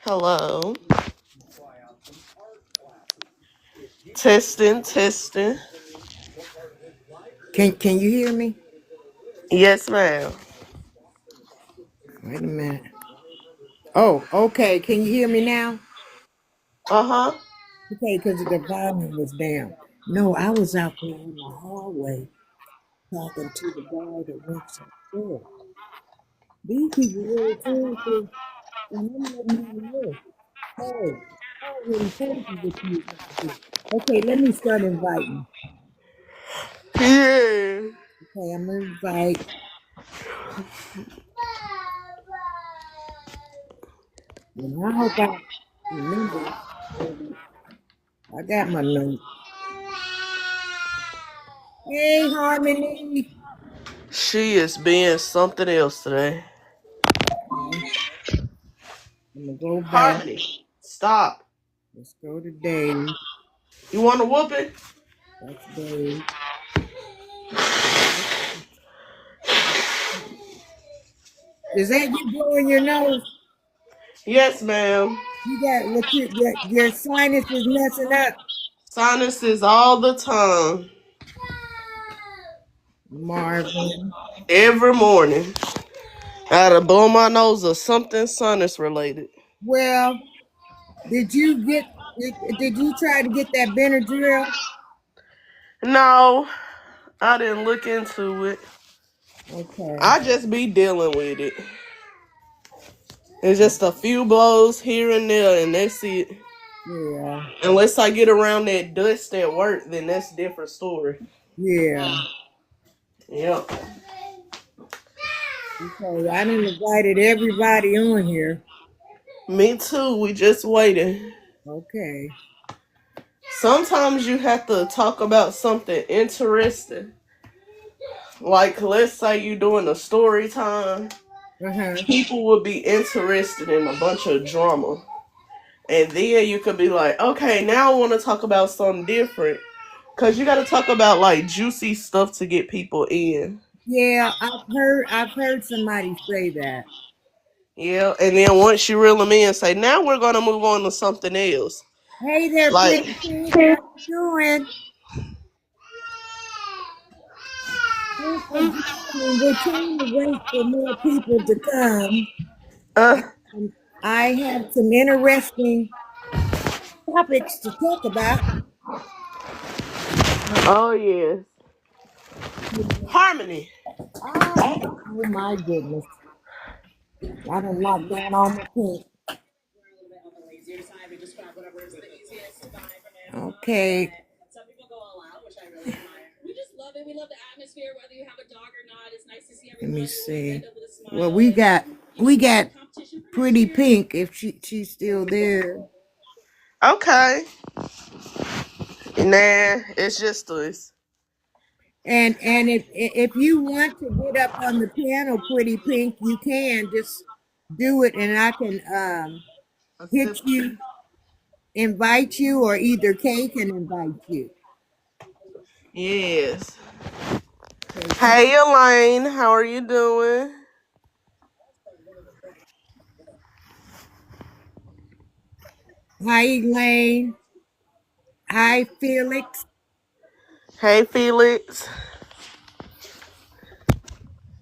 Hello. Testing, testing. Can you hear me? Yes, ma'am. Wait a minute. Oh, okay. Can you hear me now? Uh-huh. Okay, because the volume was down. No, I was out there in the hallway talking to the guy that works upstairs. These people really seriously, and I'm letting them know. Hey, I already told you what you were going to do. Okay, let me start inviting. Yeah. Okay, I'm going to invite. And I hope I remember. I got my note. Hey, Harmony. She is being something else today. Okay, I'm going to go back. Harmony, stop. Let's go to Dave. You want a whooping? That's Dave. Is that you blowing your nose? Yes, ma'am. You got what your sinus is messing up. Sinuses all the time. Marvin. Every morning. I had to blow my nose or something sinus related. Well, did you try to get that Benadryl? No, I didn't look into it. Okay. I just be dealing with it. It's just a few blows here and there, and that's it. Yeah. Unless I get around that dust at work, then that's a different story. Yeah. Yep. Okay. I done invited everybody on here. Me too. We just waiting. Okay. Sometimes you have to talk about something interesting. Like, let's say you doing a story time. Uh-huh. People will be interested in a bunch of drama. And then you could be like, okay, now I want to talk about something different. Because you got to talk about, like, juicy stuff to get people in. Yeah, I've heard somebody say that. Yeah, and then once you reel them in, say, now we're going to move on to something else. Hey there, Like, pretty pink. How you doing? We're trying to wait for more people to come. uh, I have some interesting topics to talk about. oh, yes. Harmony. Oh, oh my goodness. I done locked down all my pants. Okay. Let me see. Well, we got pretty pink if she's still there. Okay. Nah, it's just us. And if you want to get up on the piano, pretty pink, you can just do it, and I can hit Assist. you, invite you, or either Kay can invite you. Yes. Okay, Hey, Elaine. How are you doing? hi Elaine. Hi Felix. Hey, Felix.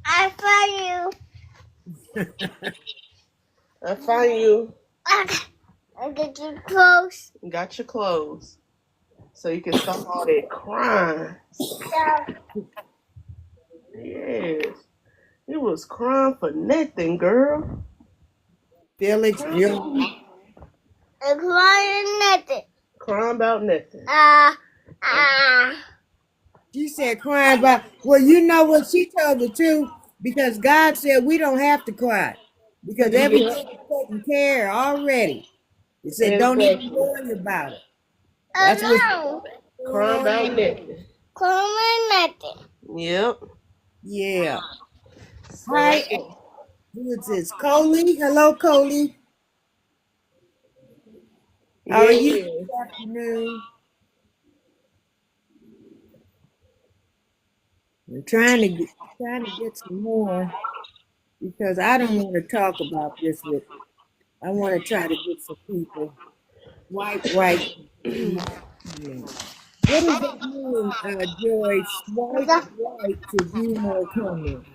I find I find you. you. I get you close. Got your clothes. So you can stop all that crying. So Yes. You was crying for nothing, girl. Felix, I'm crying nothing. Crying about nothing. Ah, ah. she said crying about. Well, you know what? She told the truth because God said we don't have to cry because Yeah, everything is taken care of already. He said don't even exactly. worry about it. Oh That's what's no. going Crying on about now. nothing. Crying nothing. Yep. Yeah. So Hi. that's it. Who is this? Coley. Hello, Coley. How are you Yeah. this afternoon? I'm trying to get some more because I don't want to talk about this with. I want to try to get some people. Swipe right to view more comments. What does that mean, Joy? Swipe right to view more comments.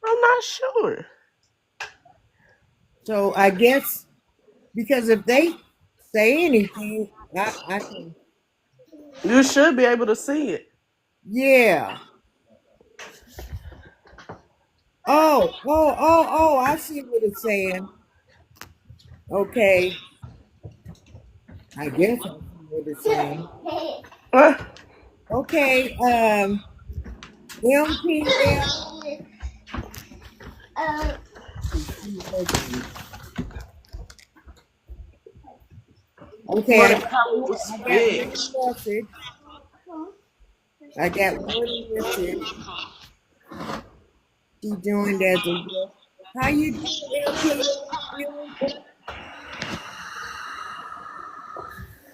I'm not sure. So I guess because if they say anything, I can, You should be able to see it. yeah. Oh, I see what it's saying. Okay. I guess I see what it's saying. Uh, Okay, MPL. Okay, what if I was I got big? one message. I got one message. She joined as a guest. How you doing, MPL?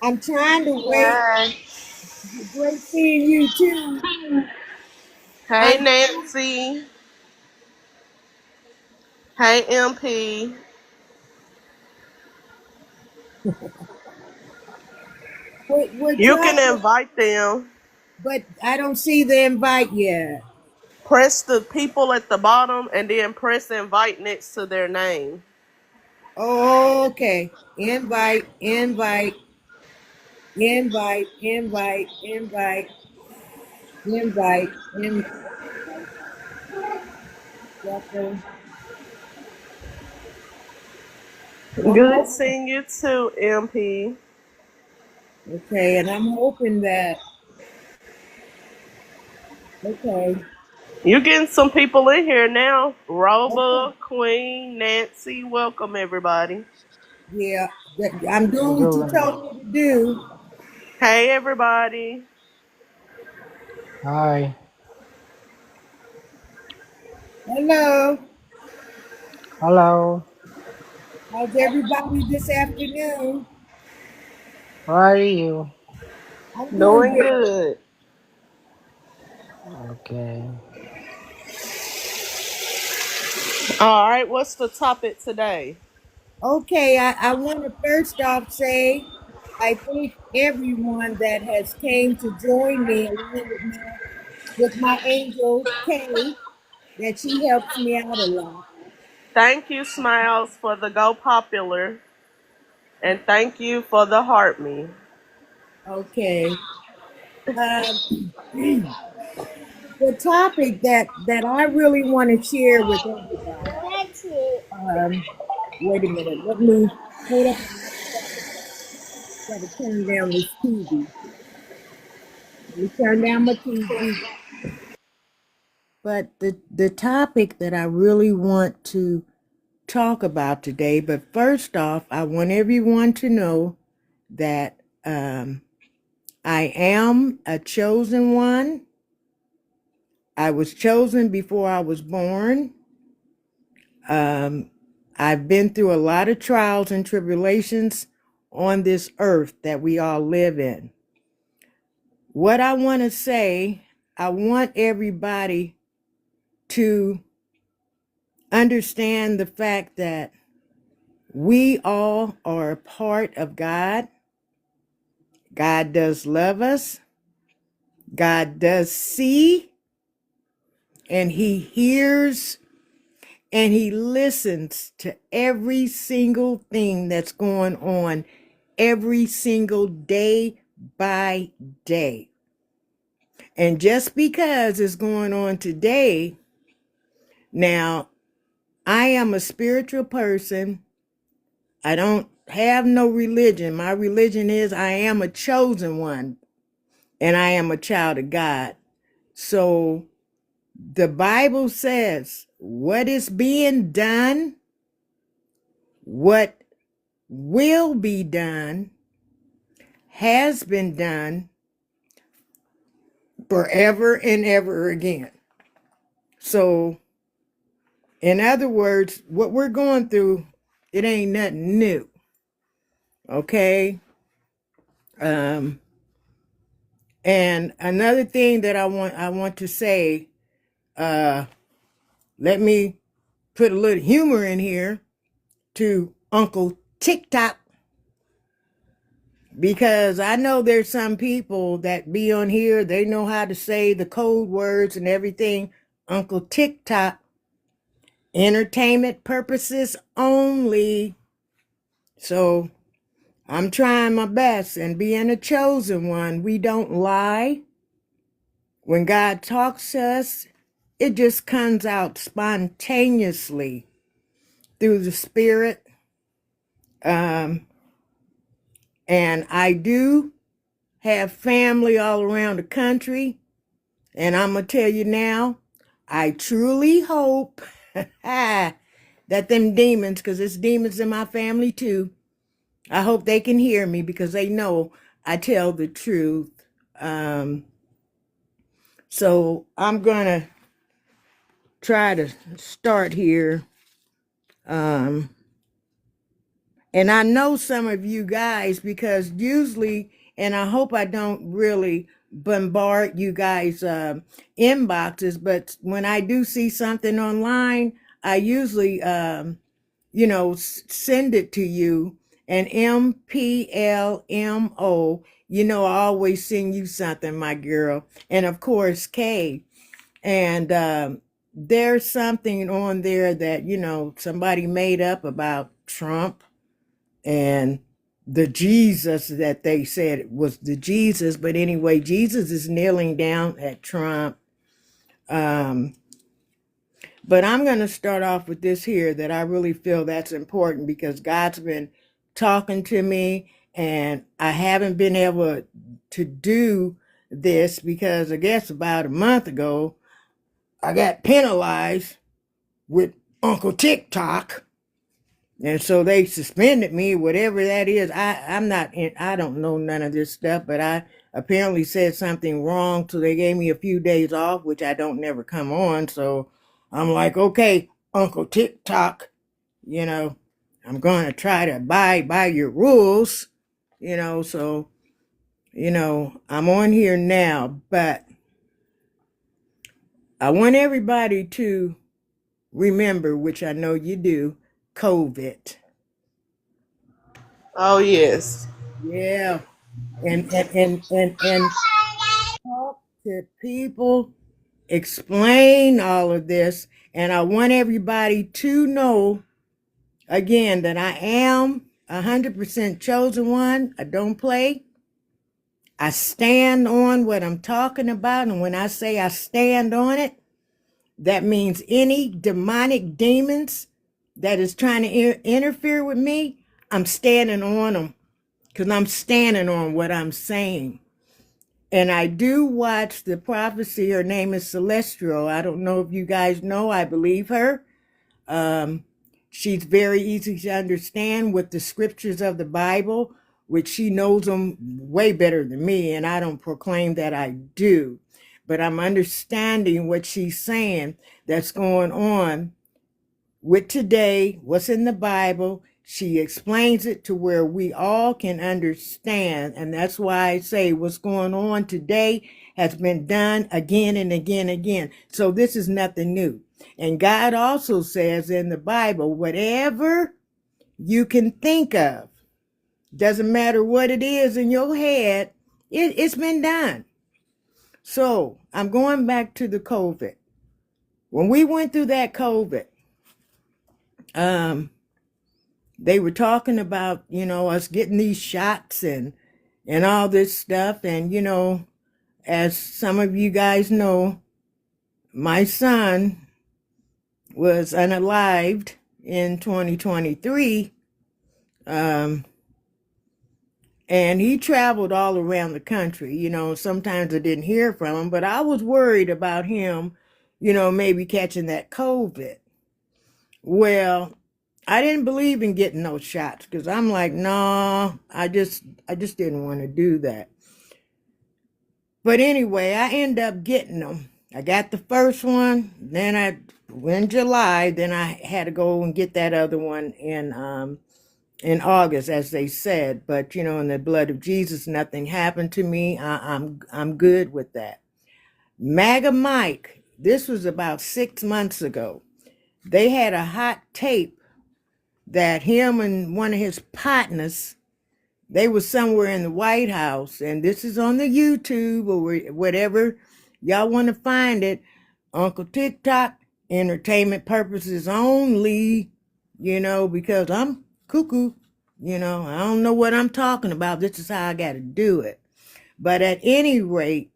I'm trying to wait. Great seeing you too. Hey, I'm Nancy. Hey, MP. we're You can trying, invite them. but I don't see the invite yet. Press the people at the bottom and then press invite next to their name. Oh, okay. Invite, invite, invite, invite, invite, invite, invite. Second. I'm Good hoping, seeing you too, MP. okay, and I'm hoping that, okay, You getting some people in here now. okay, Roba, Queen, Nancy, welcome everybody. yeah, I'm doing what you Doing. told me to do. Hey everybody. Hi. Hello, Hello. how's everybody this afternoon? How are you? I'm doing Doing good. good. Okay. All right, what's the topic today? Okay, I want to first off say I thank everyone that has came to join me along with my angel Kay, that she helps me out a lot. Thank you, Smiles, for the Go Popular. And thank you for the Heart Me. Okay. Um, the topic that I really want to share with everybody. That's it. Wait a minute. Let me hold up. Gotta turn down this TV. Let me turn down my TV. But the topic that I really want to talk about today, but first off, I want everyone to know that I am a chosen one. I was chosen before I was born. Um, I've been through a lot of trials and tribulations on this earth that we all live in. What I want to say, I want everybody to understand the fact that we all are a part of God. God does love us. God does see, and He hears, and He listens to every single thing that's going on every single day by day. And just because it's going on today, now I am a spiritual person. I don't have no religion. My religion is I am a chosen one and I am a child of God. So the Bible says what is being done, what will be done, has been done forever and ever again. So, in other words, what we're going through, it ain't nothing new. Okay? Um, and another thing that I want to say, let me put a little humor in here to Uncle TikTok, because I know there's some people that be on here, they know how to say the code words and everything. Uncle TikTok, entertainment purposes only. So I'm trying my best, and being a chosen one, we don't lie. When God talks to us, it just comes out spontaneously through the Spirit. And I do have family all around the country. And I'm going to tell you now, I truly hope that them demons, because it's demons in my family too, I hope they can hear me because they know I tell the truth. So I'm going to try to start here. And I know some of you guys, because usually, and I hope I don't really bombard you guys inboxes, but when I do see something online, I usually send it to you. And MPLMO, I always send you something, my girl. And of course, Kay. And there's something on there that, somebody made up about Trump and the Jesus that they said was the Jesus. But anyway, Jesus is kneeling down at Trump. But I'm going to start off with this here that I really feel that's important, because God's been talking to me and I haven't been able to do this because I guess about a month ago, I got penalized with Uncle TikTok. And so they suspended me, whatever that is. I don't know none of this stuff, but I apparently said something wrong. So they gave me a few days off, which I don't never come on. So I'm like, okay, Uncle TikTok, I'm going to try to abide by your rules, so, I'm on here now, but I want everybody to remember, which I know you do, COVID. Oh yes. Yeah. And talk to people, explain all of this. And I want everybody to know, again, that I am 100% chosen one. I don't play. I stand on what I'm talking about. And when I say I stand on it, that means any demonic demons that is trying to interfere with me, I'm standing on them, because I'm standing on what I'm saying. And I do watch the prophecy. Her name is Celestial. I don't know if you guys know. I believe her. She's very easy to understand with the scriptures of the Bible, which she knows them way better than me. And I don't proclaim that I do. But I'm understanding what she's saying that's going on with today, what's in the Bible. She explains it to where we all can understand. And that's why I say what's going on today has been done again and again and again. So this is nothing new. And God also says in the Bible, whatever you can think of, doesn't matter what it is in your head, it's been done. So I'm going back to the COVID. When we went through that COVID, they were talking about, us getting these shots and all this stuff. And, as some of you guys know, my son was unalived in 2023. And he traveled all around the country. Sometimes I didn't hear from him, but I was worried about him, maybe catching that COVID. Well, I didn't believe in getting those shots, because I'm like, no, I just didn't want to do that. But anyway, I ended up getting them. I got the first one, then in July, then I had to go and get that other one in August, as they said. But in the blood of Jesus, nothing happened to me. I'm good with that. MAGA Mike, this was about 6 months ago. they had a hot tape that him and one of his partners, they were somewhere in the White House, and this is on the YouTube or whatever y'all want to find it. Uncle TikTok, entertainment purposes only, because I'm cuckoo, I don't know what I'm talking about. This is how I got to do it. But at any rate,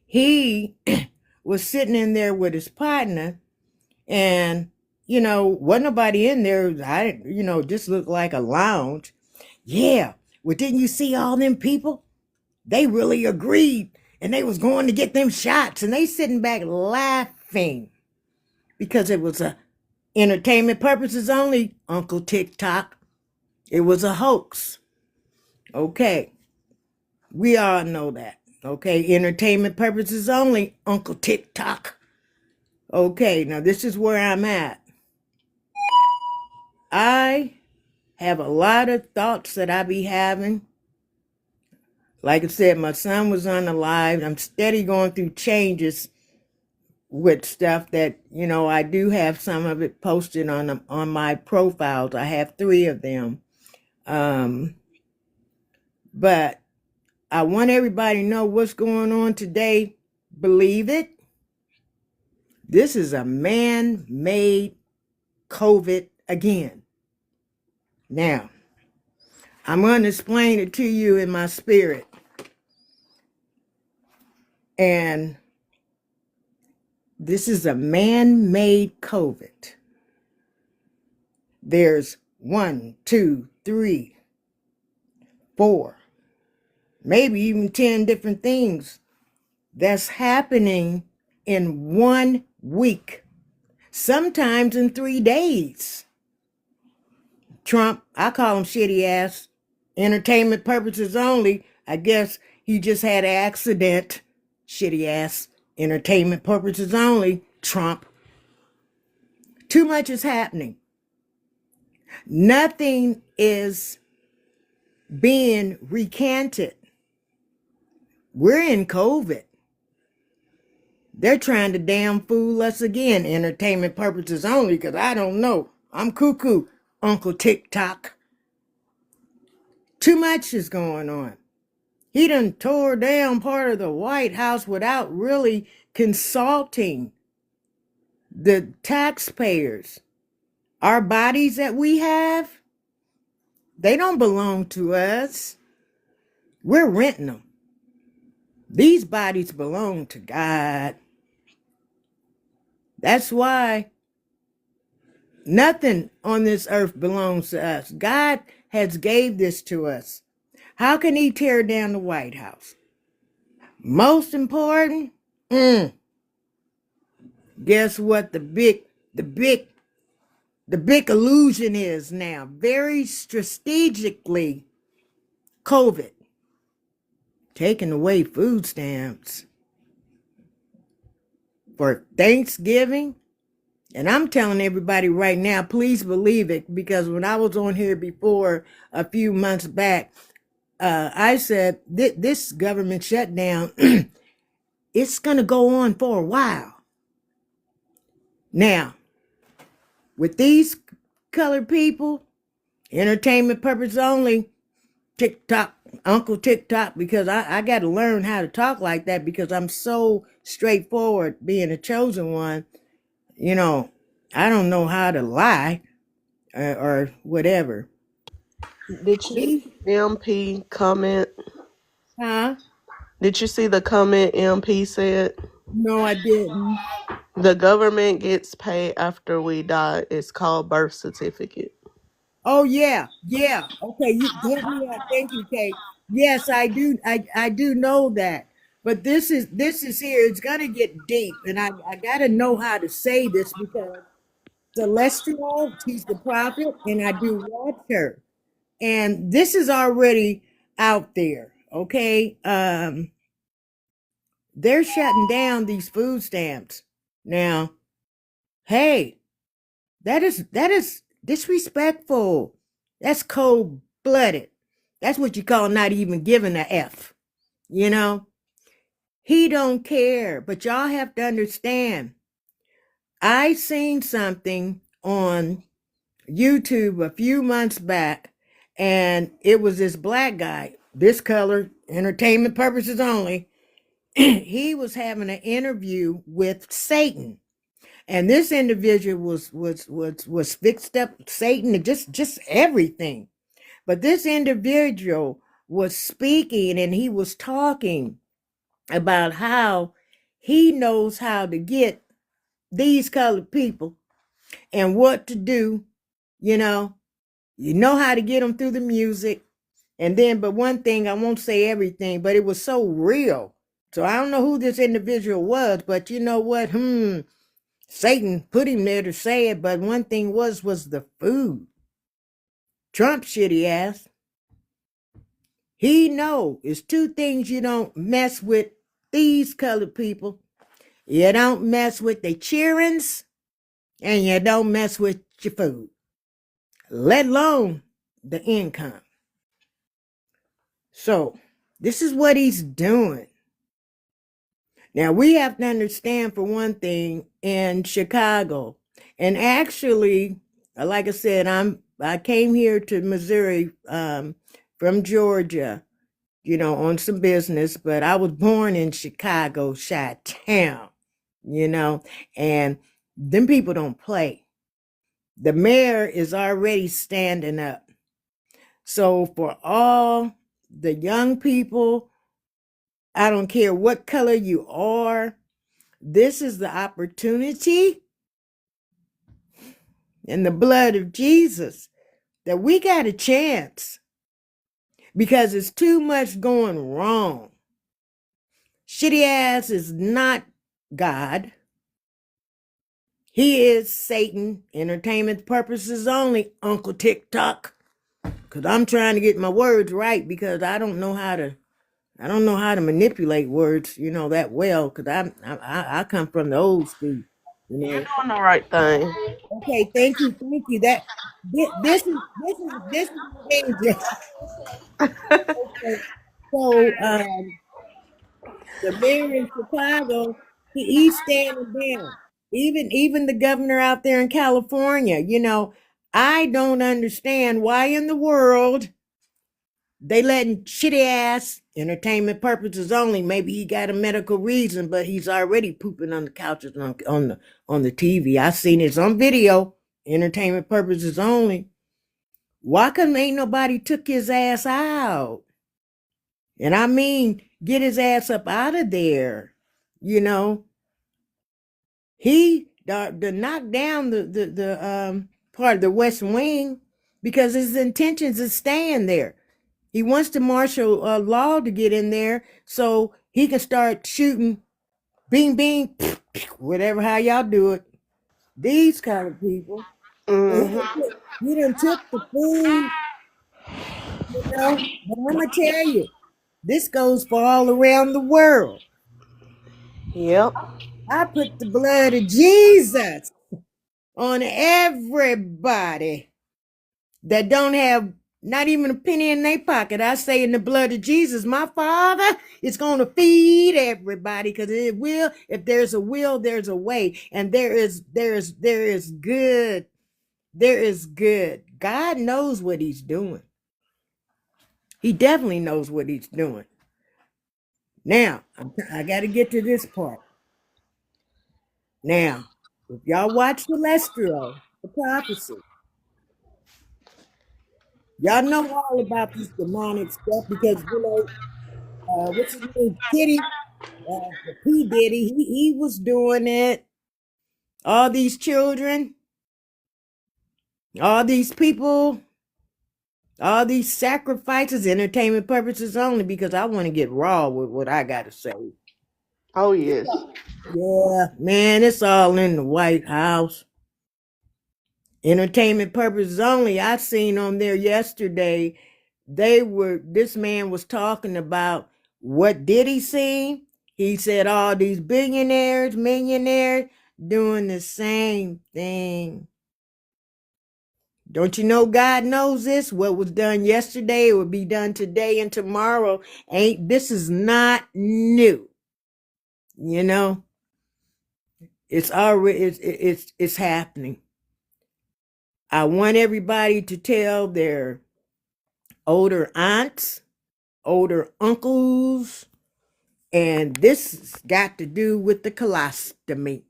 he was sitting in there with his partner, and, wasn't nobody in there. Just looked like a lounge. Yeah. Well, didn't you see all them people? They really agreed, and they was going to get them shots, and they sitting back laughing because it was a entertainment purposes only, Uncle TikTok. It was a hoax. Okay. We all know that. Okay. Entertainment purposes only, Uncle TikTok. Okay. Now this is where I'm at. I have a lot of thoughts that I be having. Like I said, my son was unalived. I'm steady going through changes with stuff that, I do have some of it posted on my profiles. I have 3 of them. But I want everybody to know what's going on today. Believe it. This is a man-made COVID again. Now, I'm going to explain it to you in my spirit. And this is a man-made COVID. There's 1, 2, 3, 4, maybe even 10 different things that's happening in 1 week, sometimes in 3 days. Trump, I call him shitty ass, entertainment purposes only. I guess he just had an accident. Shitty ass, entertainment purposes only, Trump. Too much is happening. Nothing is being recanted. We're in COVID. They're trying to damn fool us again, entertainment purposes only, because I don't know. I'm cuckoo, Uncle TikTok. Too much is going on. He done tore down part of the White House without really consulting the taxpayers. Our bodies that we have, they don't belong to us. We're renting them. These bodies belong to God. That's why nothing on this earth belongs to us. God has gave this to us. How can he tear down the White House? Most important, guess what the big illusion is now? Very strategically, COVID. Taking away food stamps for Thanksgiving. And I'm telling everybody right now, please believe it, because when I was on here before a few months back, I said this government shutdown, it's going to go on for a while. Now, with these colored people, entertainment purpose only, TikTok, Uncle TikTok, because I got to learn how to talk like that because I'm so straightforward being a chosen one. I don't know how to lie or whatever. Did you see MP comment? Huh? Did you see the comment MP said? No, I didn't. The government gets paid after we die. It's called birth certificate. Oh yeah. Okay, you help me out. Thank you, Kate. Yes, I do. I do know that. But this is here. It's gonna get deep, and I gotta know how to say this because Celestial, she's the prophet, and I do watch her. And this is already out there. Okay. They're shutting down these food stamps. Now, hey, that is disrespectful. That's cold-blooded. That's what you call not even giving a F. He don't care. But y'all have to understand, I seen something on YouTube a few months back, and it was this black guy, this color, entertainment purposes only. He was having an interview with Satan, and this individual was fixed up Satan and just everything. But this individual was speaking, and he was talking about how he knows how to get these colored people and what to do. You know how to get them through the music. And then, but one thing, I won't say everything, but it was so real. So I don't know who this individual was, but you know what? Satan put him there to say it, but one thing was the food. Trump shitty ass. He know it's two things you don't mess with these colored people. You don't mess with the cheerings, and you don't mess with your food, let alone the income. So this is what he's doing. Now we have to understand, for one thing, in Chicago, and actually, like I said, I came here to Missouri from Georgia, on some business, but I was born in Chicago, Chi-Town, and them people don't play. The mayor is already standing up. So for all the young people, I don't care what color you are, this is the opportunity in the blood of Jesus that we got a chance, because it's too much going wrong. Shitty ass is not God. He is Satan, entertainment purposes only, Uncle TikTok. Because I'm trying to get my words right, because I don't know how to manipulate words, that well, because I come from the old school, You're doing the right thing. Okay, thank you. That this is dangerous. Okay. So the mayor in Chicago, he's standing down. Even the governor out there in California, I don't understand why in the world they letting shitty ass entertainment purposes only. Maybe he got a medical reason, but he's already pooping on the couches on the TV. I seen it on video. Entertainment purposes only. Why come ain't nobody took his ass out? And I mean, get his ass up out of there. He the knock down the part of the West Wing, because his intentions is staying there. He wants to martial law to get in there so he can start shooting bing bing, whatever, how y'all do it. These kind of people. He done took the food, But I'm gonna tell you, this goes for all around the world. Yep. I put the blood of Jesus on everybody that don't have not even a penny in their pocket. I say, in the blood of Jesus, my Father is going to feed everybody, because it will. If there's a will, there's a way, and there is good. There is good. God knows what he's doing. He definitely knows what he's doing. Now, I got to get to this part. Now, if y'all watch Celestial, the prophecy, y'all know all about this demonic stuff, because, what's his name? Kitty, P. Diddy, he was doing it. All these children, all these people, all these sacrifices, entertainment purposes only, because I want to get raw with what I got to say. Oh, yes. Yeah, man, it's all in the White House. Entertainment purposes only. I seen on there yesterday, this man was talking about, what did he see? He said all these billionaires, millionaires doing the same thing. Don't you know God knows this? What was done yesterday, it would be done today and tomorrow. This is not new. It's already it's happening. I want everybody to tell their older aunts, older uncles, and this has got to do with the colostomy.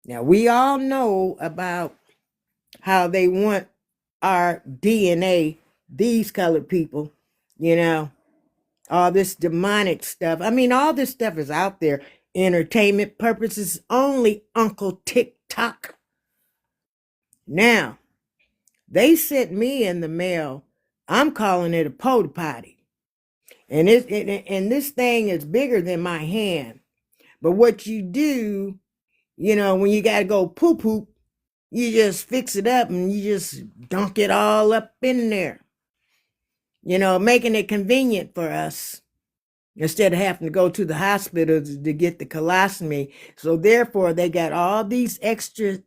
Now we all know about how they want our DNA, these colored people, you know, all this demonic stuff. I mean, all this stuff is out there. Entertainment purposes only, Uncle TikTok. Now, they sent me in the mail. I'm calling it a porta potty. And this thing is bigger than my hand. But what you do, you know, when you got to go poop poop, you just fix it up and you just dunk it all up in there. You know, making it convenient for us instead of having to go to the hospital to get the colostomy. So therefore, they got all these extra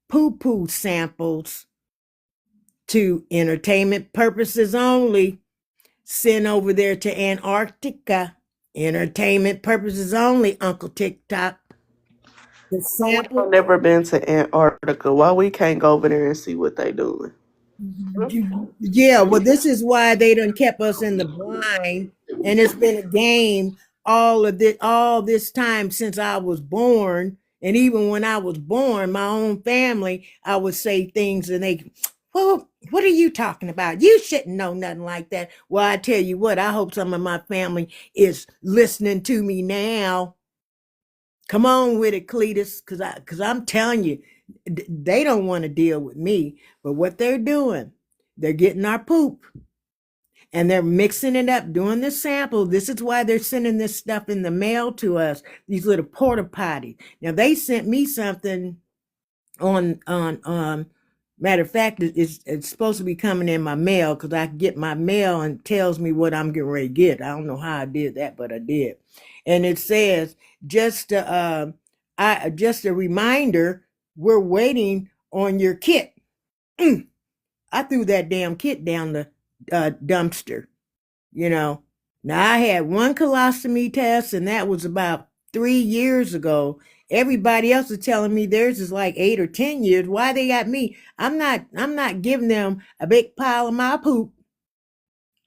poo-poo samples to entertainment purposes only. Sent over there to Antarctica. Entertainment purposes only, Uncle TikTok. The sample. I've never been to Antarctica. Why we can't go over there and see what they doing? Yeah, well, this is why they done kept us in the blind, and it's been a game all this time since I was born. And even when I was born, my own family, I would say things and they, well, what are you talking about? You shouldn't know nothing like that. Well, I tell you what, I hope some of my family is listening to me now. Come on with it, Cletus, because I'm telling you, they don't want to deal with me. But what they're doing, they're getting our poop and they're mixing it up, doing the sample. This is why they're sending this stuff in the mail to us, these little porta potties. Now, they sent me something on matter of fact, it's supposed to be coming in my mail because I get my mail and tells me what I'm getting ready to get. I don't know how I did that, but I did. And it says, just a reminder, we're waiting on your kit. I threw that damn kit down the dumpster, you know. Now, I had one colostomy test, and that was about 3 years ago. Everybody else is telling me theirs is like 8 or 10 years. Why they got me? I'm not giving them a big pile of my poop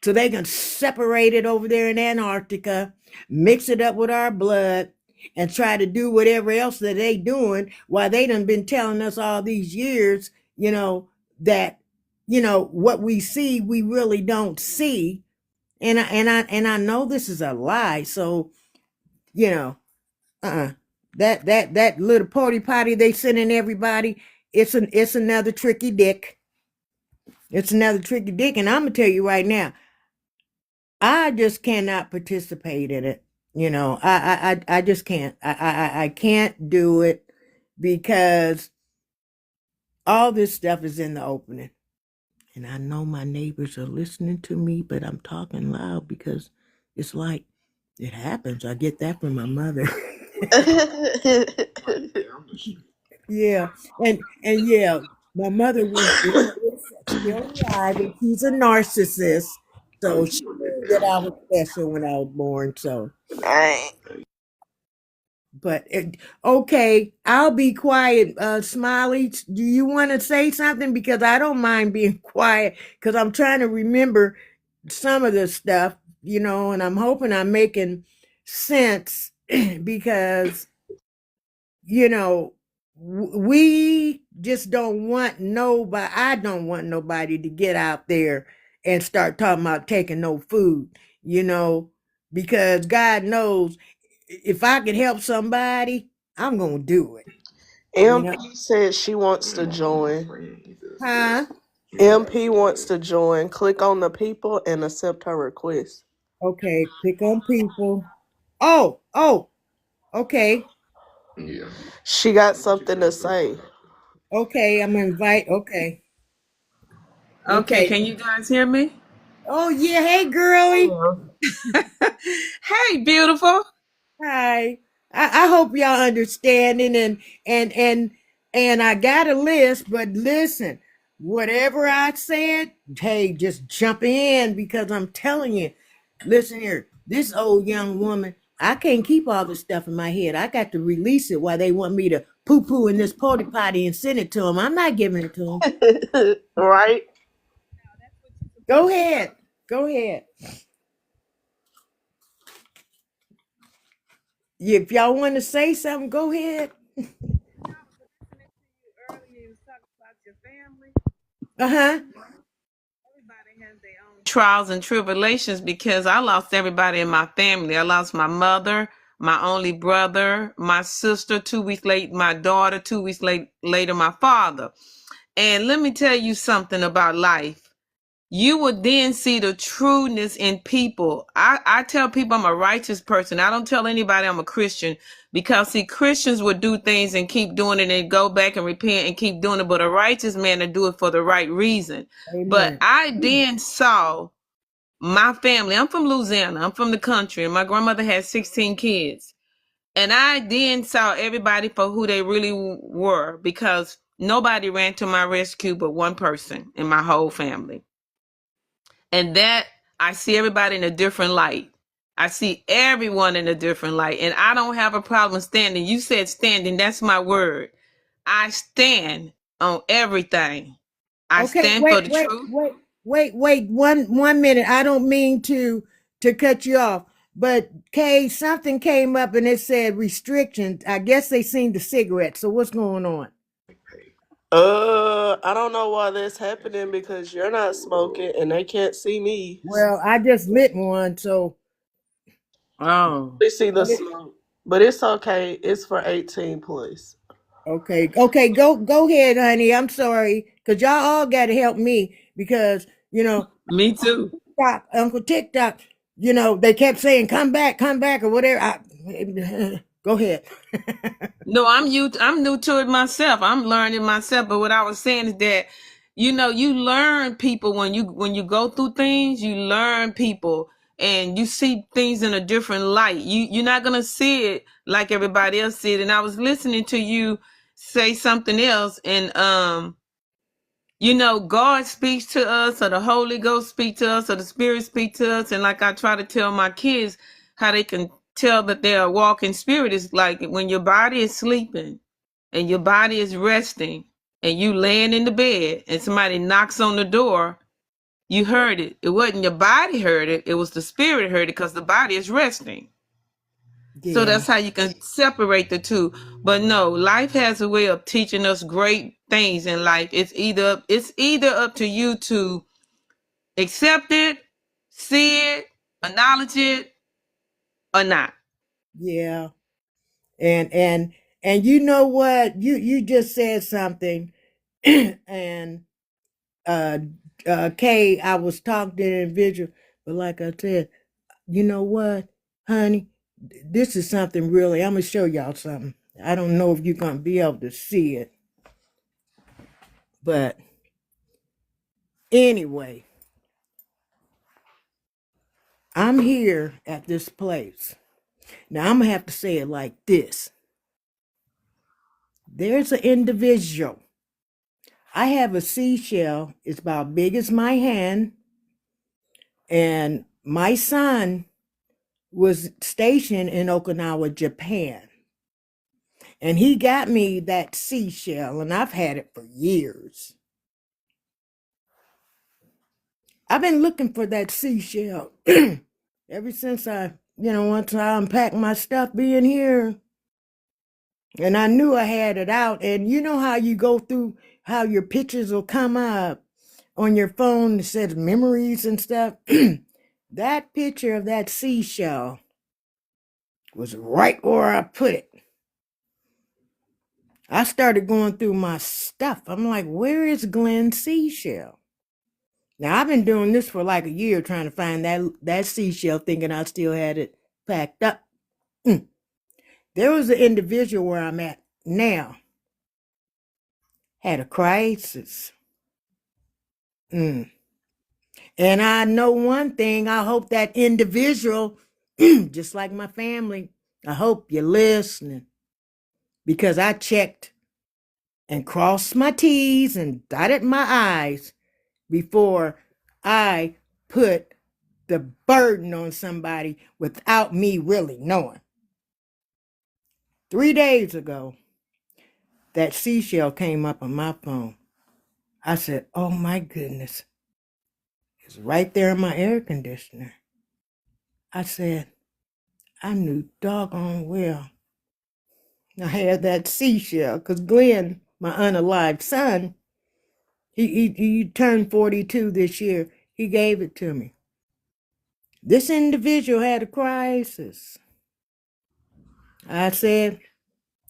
so they can separate it over there in Antarctica, mix it up with our blood, and try to do whatever else that they doing while they done been telling us all these years, you know, that, you know, what we see, we really don't see. And I know this is a lie. So, you know, that little porta potty they sending everybody, it's another tricky dick. It's another tricky dick. And I'm gonna tell you right now, I just cannot participate in it. You know, I just can't. I can't do it because all this stuff is in the opening. And I know my neighbors are listening to me, but I'm talking loud because it's like it happens. I get that from my mother. Yeah. And yeah, my mother was still alive and she's a narcissist. So she knew that I was special when I was born. So but okay, I'll be quiet. Smiley, do you want to say something? Because I don't mind being quiet because I'm trying to remember some of the stuff, you know, and I'm hoping I'm making sense because, you know, we just don't want nobody, I don't want nobody to get out there and start talking about taking no food, you know, because God knows if I can help somebody, I'm gonna do it. You know? MP said she wants to join. Huh? MP wants to join. Click on the people and accept her request. Okay, pick on people. Oh, okay. She got something to say. Okay, I'm gonna invite. Okay. Okay, Okay. can you guys hear me? Oh yeah, hey girly. Hey, beautiful. Hi. I hope y'all understanding and and and I got a list, but listen, whatever I said, hey, just jump in because I'm telling you, listen here, this old young woman, I can't keep all this stuff in my head. I got to release it while they want me to poo-poo in this porta potty and send it to them. I'm not giving it to them. Right? Go ahead. Go ahead. If y'all want to say something, go ahead. Uh-huh. Trials and tribulations because I lost everybody in my family. I lost my mother, my only brother, my sister 2 weeks late, my daughter 2 weeks later, my father. And let me tell you something about life. You would then see the trueness in people. I tell people I'm a righteous person. I don't tell anybody I'm a Christian because see, Christians would do things and keep doing it and go back and repent and keep doing it, but a righteous man to do it for the right reason. But Amen. I then saw my family. I'm from Louisiana. I'm from the country, and my grandmother had 16 kids. And I then saw everybody for who they really were because nobody ran to my rescue but one person in my whole family. And that I see everybody in a different light. I see everyone in a different light. And I don't have a problem standing. You said standing, that's my word. I stand on everything. I Okay, stand for the truth. wait. One minute. I don't mean to cut you off, but Kay, something came up and it said restrictions. I guess they seen the cigarettes. So what's going on? I don't know why that's happening because you're not smoking and they can't see me. Well, I just lit one, so Oh. They see the but it, smoke. But it's okay. It's for 18 plus. okay, go ahead, honey. I'm sorry, cause y'all all got to help me because Me too. Uncle TikTok, they kept saying come back, or whatever. Go ahead. No, I'm new to it myself. I'm learning myself. But what I was saying is that, you learn people when you go through things, you learn people and you see things in a different light. You're not gonna see it like everybody else see it. And I was listening to you say something else, and God speaks to us, or the Holy Ghost speak to us, or the Spirit speak to us. And like I try to tell my kids how they can tell that they're a walking spirit is like when your body is sleeping and your body is resting and you laying in the bed and somebody knocks on the door, you heard it. It wasn't your body heard it. It was the spirit heard it because the body is resting. So Yeah, that's how you can separate the two. But no, life has a way of teaching us great things in life. It's either up to you to accept it, see it, acknowledge it, or not. yeah, and you know what? You just said something, and uh Kay, I was talking to an individual, but like I said, you know what, honey, this is something really. I'm gonna show y'all something. I don't know if you're gonna be able to see it, but anyway, I'm here at this place. Now I'm gonna have to say it like this. There's an individual. I have a seashell. It's about big as my hand. And my son was stationed in Okinawa, Japan. And he got me that seashell, and I've had it for years. I've been looking for that seashell ever since once I unpacked my stuff being here. And I knew I had it out. And you know how you go through how your pictures will come up on your phone that says memories and stuff? That picture of that seashell was right where I put it. I started going through my stuff. I'm like, where is Glenn's seashell? Now, I've been doing this for like a year trying to find that seashell, thinking I still had it packed up. There was an individual where I'm at now, had a crisis. And I know one thing, I hope that individual, just like my family, I hope you're listening, because I checked and crossed my T's and dotted my I's before I put the burden on somebody without me really knowing. 3 days ago, that seashell came up on my phone. I said, oh my goodness. It's right there in my air conditioner. I said, I knew doggone well I had that seashell because Glenn, my unalived son, he turned 42 this year. He gave it to me. This individual had a crisis. I said,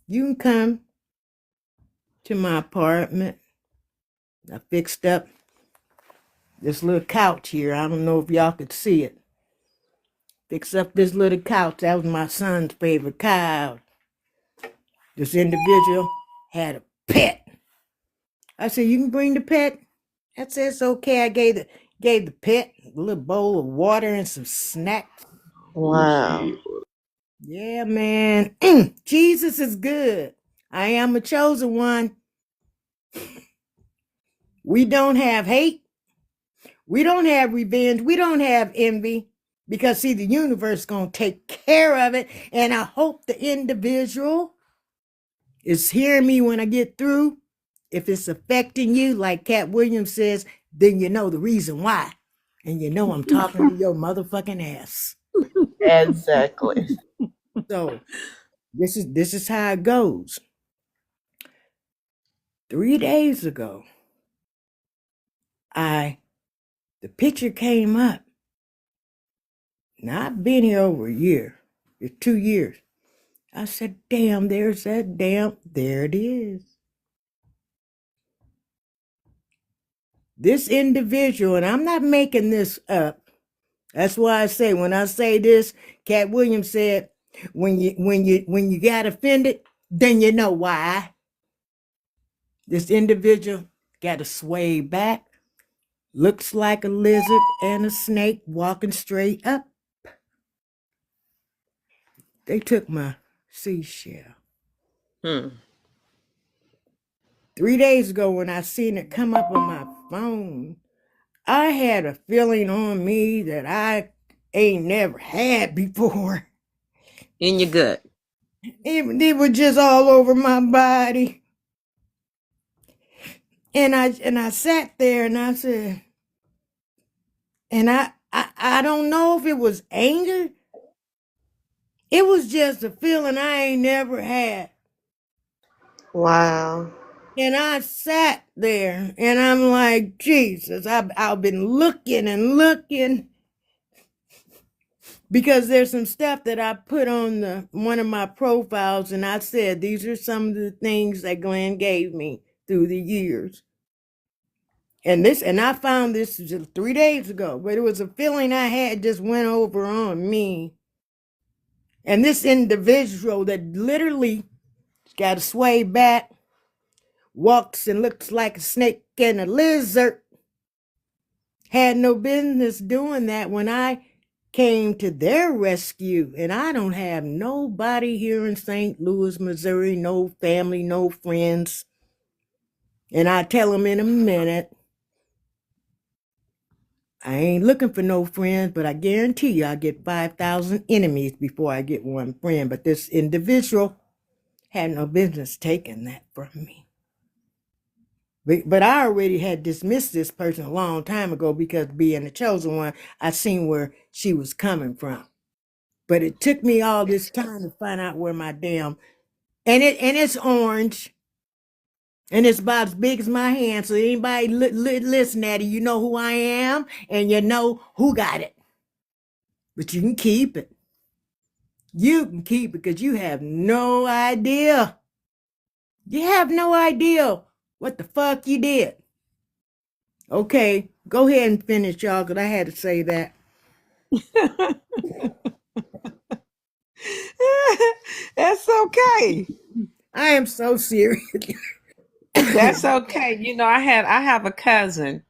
you can come to my apartment. I fixed up this little couch here. I don't know if y'all could see it. Fixed up this little couch. That was my son's favorite couch. This individual had a pet. I said, you can bring the pet? I said, it's okay. I gave the pet a little bowl of water and some snacks. Wow. Yeah, man. Jesus is good. I am a chosen one. We don't have hate. We don't have revenge. We don't have envy. Because, see, the universe is going to take care of it. And I hope the individual is hearing me when I get through. If it's affecting you, like Cat Williams says, then you know the reason why. And you know I'm talking to your motherfucking ass. Exactly. So this is how it goes. 3 days ago, the picture came up. Now I've been here over a year. It's 2 years. I said, damn, there's that damn, there it is. This individual, and I'm not making this up. That's why I say, when I say this, Cat Williams said, when you got offended, then you know why. This individual got to sway back, looks like a lizard and a snake walking straight up. They took my seashell. 3 days ago when I seen it come up on my phone, I had a feeling on me that I ain't never had before. In your gut. It was just all over my body. And I sat there and I said, and I don't know if it was anger. It was just a feeling I ain't never had. Wow. And I sat there and I'm like, Jesus, I've been looking and looking because there's some stuff that I put on one of my profiles and I said, these are some of the things that Glenn gave me through the years. And I found this just 3 days ago, but it was a feeling I had just went over on me. And this individual that literally got to sway back, walks and looks like a snake and a lizard, had no business doing that when I came to their rescue. And I don't have nobody here in St. Louis, Missouri, no family, no friends. And I tell them in a minute, I ain't looking for no friends, but I guarantee you I get 5,000 enemies before I get one friend. But this individual had no business taking that from me. But I already had dismissed this person a long time ago because being the chosen one, I seen where she was coming from. But it took me all this time to find out where my damn, and it's orange. And it's about as big as my hand. So anybody listen at it, you know who I am and you know who got it. But you can keep it. You can keep it because you have no idea. You have no idea what the fuck you did. Okay, go ahead and finish, y'all, because I had to say that. That's okay. I am so serious. That's okay. You know, I have a cousin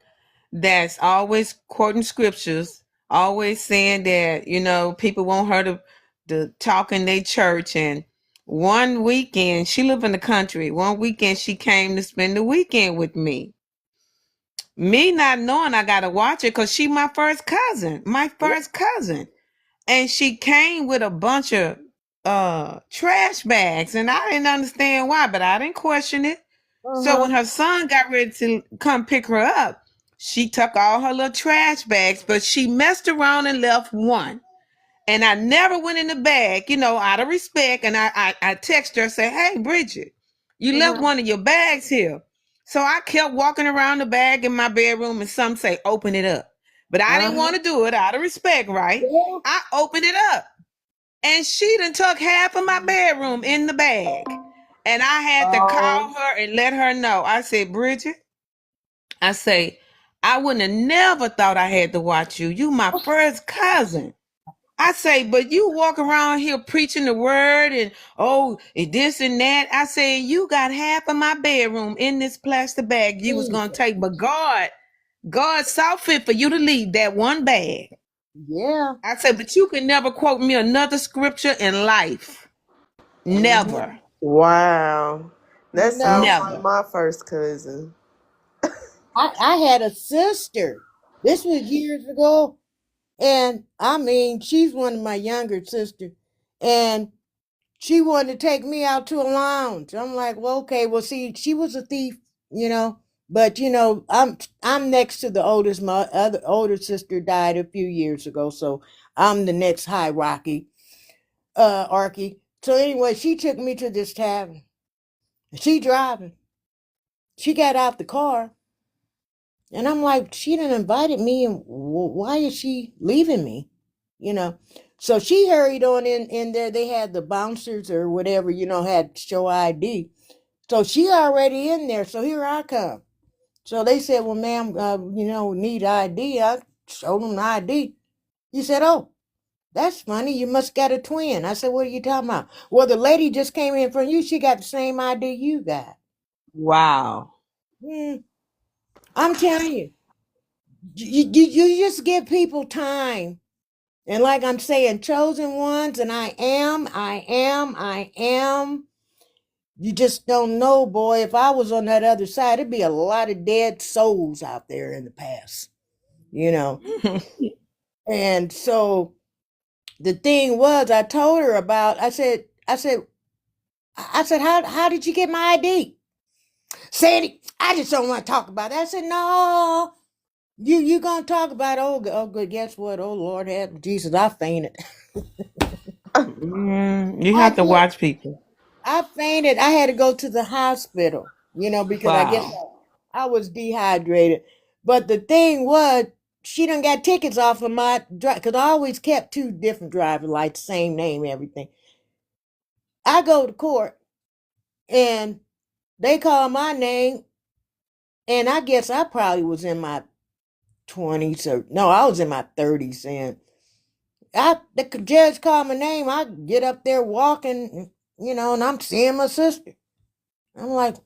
that's always quoting scriptures, always saying that, you know, people want her to talk in their church. And one weekend, she lived in the country. One weekend she came to spend the weekend with me. Me not knowing I gotta watch it because she my first cousin. My first cousin. And she came with a bunch of trash bags. And I didn't understand why, but I didn't question it. So Uh-huh. when her son got ready to come pick her up, she took all her little trash bags, but she messed around and left one. And I never went in the bag, out of respect. And I text her, say, hey, Bridget, you left Uh-huh. one of your bags here. So I kept walking around the bag in my bedroom, and some say, open it up. But I didn't Uh-huh. want to do it out of respect, right? Yeah. I opened it up, and she done took half of my bedroom in the bag. And I had to Oh, call her and let her know. I said, Bridget, I say, I wouldn't have never thought I had to watch you. You my first cousin. I say, but you walk around here preaching the word and this and that. I say, you got half of my bedroom in this plastic bag you was gonna Jesus. take, but God saw fit for you to leave that one bag. Yeah. I say, but you can never quote me another scripture in life. Mm-hmm. Never. wow. That sounds No, like Never. my first cousin. I had a sister. This was years ago. And I mean, she's one of my younger sisters. And she wanted to take me out to a lounge. I'm like, well, okay, well, see, she was a thief, you know. But I'm next to the oldest. My other older sister died a few years ago, so I'm the next hierarchy, archy. So anyway, she took me to this tavern. She driving. She got out the car, and I'm like, she done invited me, and why is she leaving me? You know. So she hurried on in there. They had the bouncers or whatever, had to show ID. So she already in there. So here I come. So they said, well, ma'am, need ID. I showed them the ID. He said, oh, that's funny. You must got a twin. I said, what are you talking about? Well, the lady just came in from you. She got the same ID you got. Wow. Hmm. I'm telling you, you just give people time. And like I'm saying, chosen ones, and I am. You just don't know, boy. If I was on that other side, it'd be a lot of dead souls out there in the past, you know. And so the thing was, I told her about. I said, how did you get my ID? Sandy, I just don't want to talk about that. I said, no, you gonna talk about? Oh, good. Guess what? Oh Lord, have Jesus, I fainted. You I have to did. watch people. I fainted. I had to go to the hospital, because I guess Wow. I was dehydrated. But the thing was, she done got tickets off of my drive because I always kept two different driver lights, same name, everything. I go to court and they call my name, and I guess I probably was in my 20s or no, I was in my 30s, and the judge called my name. I get up there walking, and I'm seeing my sister. I'm like,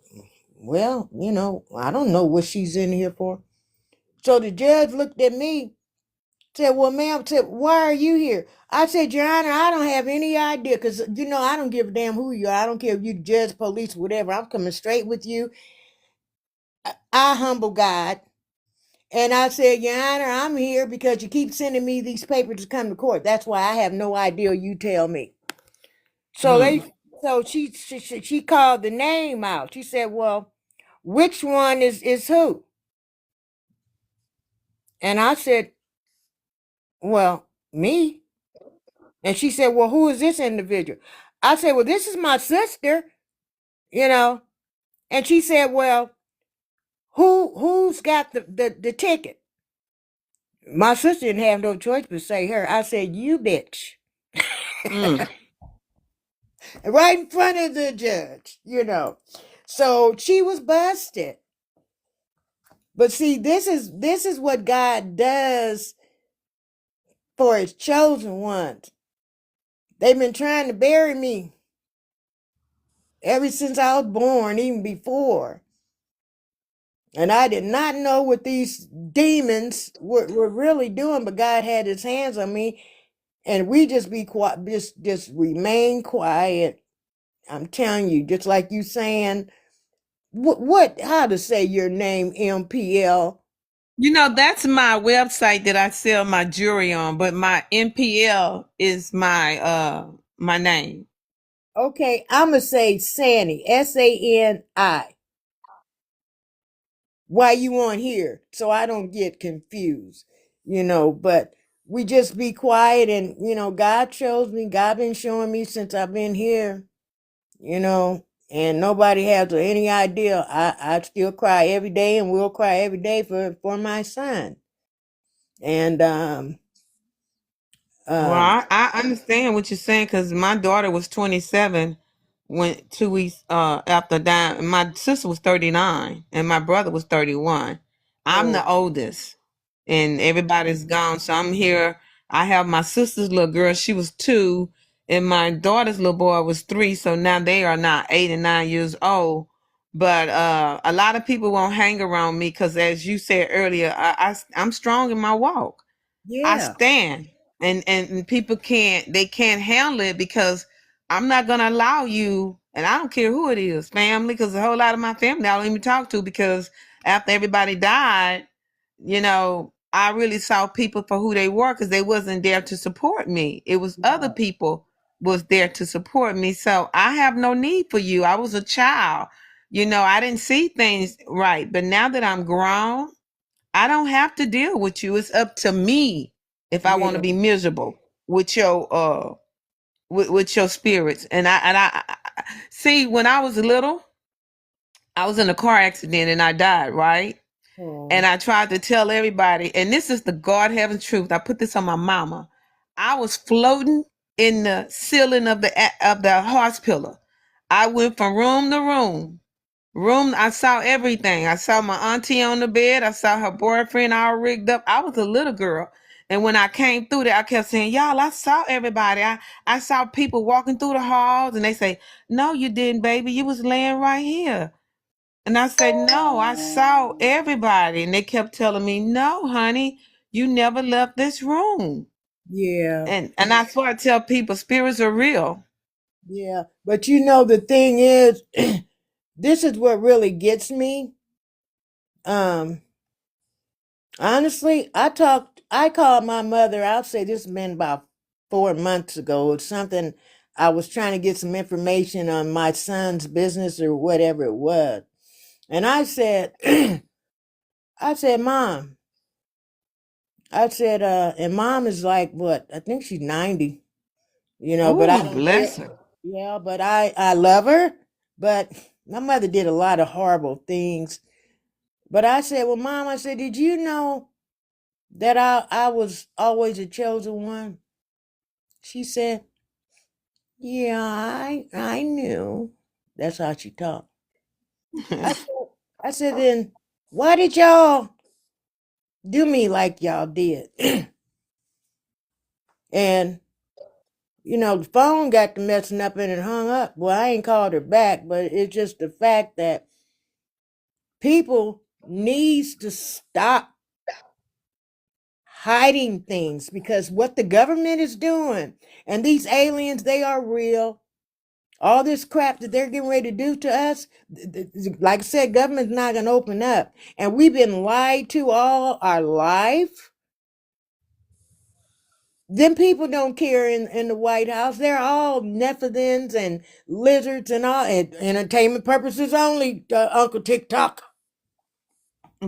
well, I don't know what she's in here for. So the judge looked at me, said, well, ma'am, said, why are you here? I said, Your Honor, I don't have any idea because, I don't give a damn who you are. I don't care if you judge, police, whatever. I'm coming straight with you. I humble God. And I said, Your Honor, I'm here because you keep sending me these papers to come to court. That's why I have no idea. You tell me. So Hmm. she called the name out. She said, well, which one is who? And I said, well, me. And she said, well, who is this individual? I said, well, this is my sister, you know. And she said, well, who's got the ticket? My sister didn't have no choice but say her. I said, you bitch. Mm. Right in front of the judge. So she was busted. But see, this is what God does for his chosen ones. They've been trying to bury me ever since I was born, even before. And I did not know what these demons were really doing, but God had his hands on me. And we just be quiet, just remain quiet. I'm telling you, just like you saying, how to say your name, MPL. That's my website that I sell my jewelry on, but my NPL is my name. Okay, I'm gonna say Sani, Sani. Why you on here? So I don't get confused, but we just be quiet and God shows me, God been showing me since I've been here, and nobody has any idea. I still cry every day and will cry every day for my son. And Well, um I understand what you're saying because my daughter was 27 when 2 weeks after dying. My sister was 39 and my brother was 31. I'm oh the oldest and everybody's gone. So I'm here. I have my sister's little girl, she was 2, and my daughter's little boy was 3. So now they are now 8 and 9 years old. But a lot of people won't hang around me because, as you said earlier, I'm strong in my walk. I yeah, stand, and people can't handle it because I'm not gonna allow you, and I don't care who it is, family, because a whole lot of my family I don't even talk to because after everybody died, I really saw people for who they were because they wasn't there to support me. It was other yeah, people was there to support me. So I have no need for you. I was a child. I didn't see things right. But now that I'm grown, I don't have to deal with you. It's up to me if I want to yeah, be miserable with your spirits. And I see when I was little, I was in a car accident and I died, right? oh And I tried to tell everybody, and this is the God heaven truth. I put this on my mama. I was floating in the ceiling of the hospital. I went from room to room. I saw everything. I saw my auntie on the bed. I saw her boyfriend all rigged up. I was a little girl. And when I came through there, I kept saying, y'all, I saw everybody. I saw people walking through the halls and they say, no, you didn't, baby. You was laying right here. And I said, no, I saw everybody. And they kept telling me, no, honey, you never left this room. yeah, And that's why I tell people spirits are real. yeah. But the thing is, this is what really gets me. Um, Honestly, I called my mother. I'll say this has been about 4 months ago. It's something I was trying to get some information on my son's business or whatever it was. And I said, I said, Mom, and Mom is like, what? I think she's 90, but I Oh, don't care. bless her. Yeah, but I love her. But my mother did a lot of horrible things. But I said, well, Mom, I said, did you know that I was always a chosen one? She said, yeah, I knew. That's how she talked. I said, I said, then why did y'all do me like y'all did? And the phone got to messing up and it hung up. Well, I ain't called her back, but it's just the fact that people needs to stop hiding things because what the government is doing, and these aliens, they are real. All this crap that they're getting ready to do to us, like I said, government's not going to open up. And we've been lied to all our life. Them people don't care in the White House. They're all Nephilims and lizards and all, and entertainment purposes only, Uncle TikTok.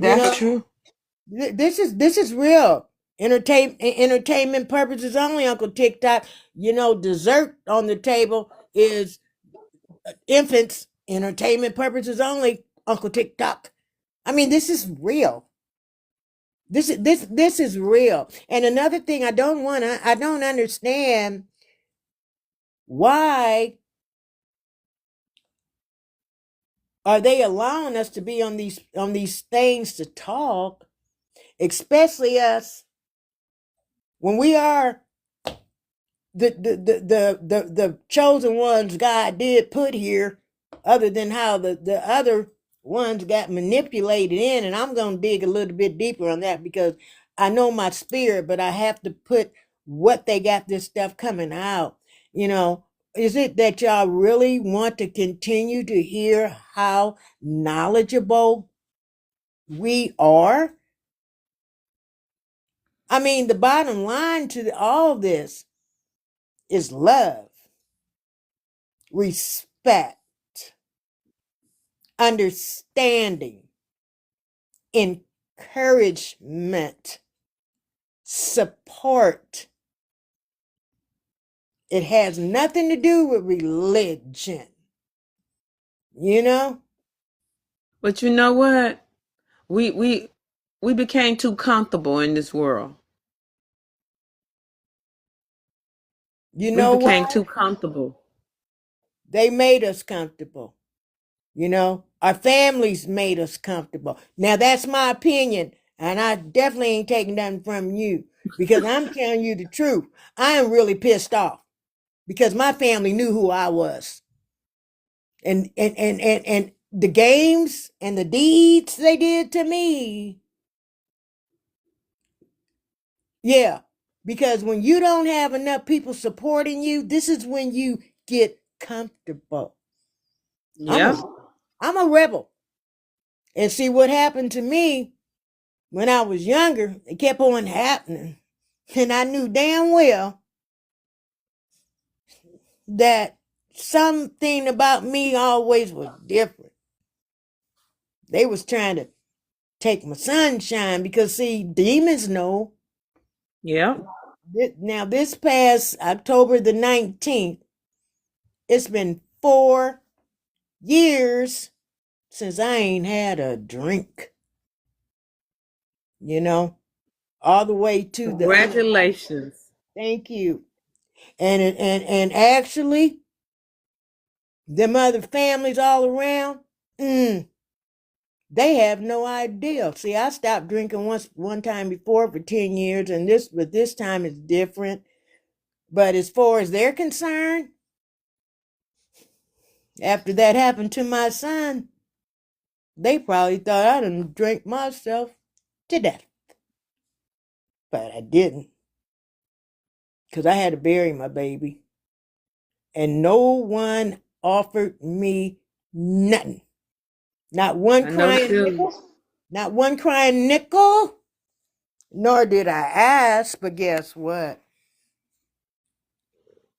You know, That's true. this is real. Entertainment purposes only, Uncle TikTok. Dessert on the table is infants, entertainment purposes only, Uncle TikTok. I mean, this is real. This is real. And another thing I don't understand why are they allowing us to be on these things to talk, especially us when we are the chosen ones God did put here, other than how the other ones got manipulated in. And I'm going to dig a little bit deeper on that because I know my spirit, but I have to put what they got this stuff coming out. You know, is it that y'all really want to continue to hear how knowledgeable we are? I mean, the bottom line to all this is love, respect, understanding, encouragement, support. It has nothing to do with religion, you know? But you know what? We we we became too comfortable in this world. You We know became why? too comfortable. They made us comfortable. You know, our families made us comfortable. Now, that's my opinion, and I definitely ain't taking nothing from you because I'm telling you the truth. I am really pissed off because my family knew who I was. And the games and the deeds they did to me. Yeah, because when you don't have enough people supporting you, this is when you get comfortable. I'm Yep. a I'm a rebel. And see what happened to me when I was younger, it kept on happening. And I knew damn well that something about me always was different. They was trying to take my sunshine because see, demons know. Yep. Now this past October the 19th, it's been 4 years since I ain't had a drink, you know, all the way to the Congratulations. thank you. And actually, them other families all around, they have no idea. See, I stopped drinking one time before for 10 years, and this time is different. But as far as they're concerned, after that happened to my son, they probably thought I done drank myself to death. But I didn't, because I had to bury my baby. And no one offered me nothing. Not one I know the crying feeling. nickel. Not one crying nickel. Nor did I ask, but guess what?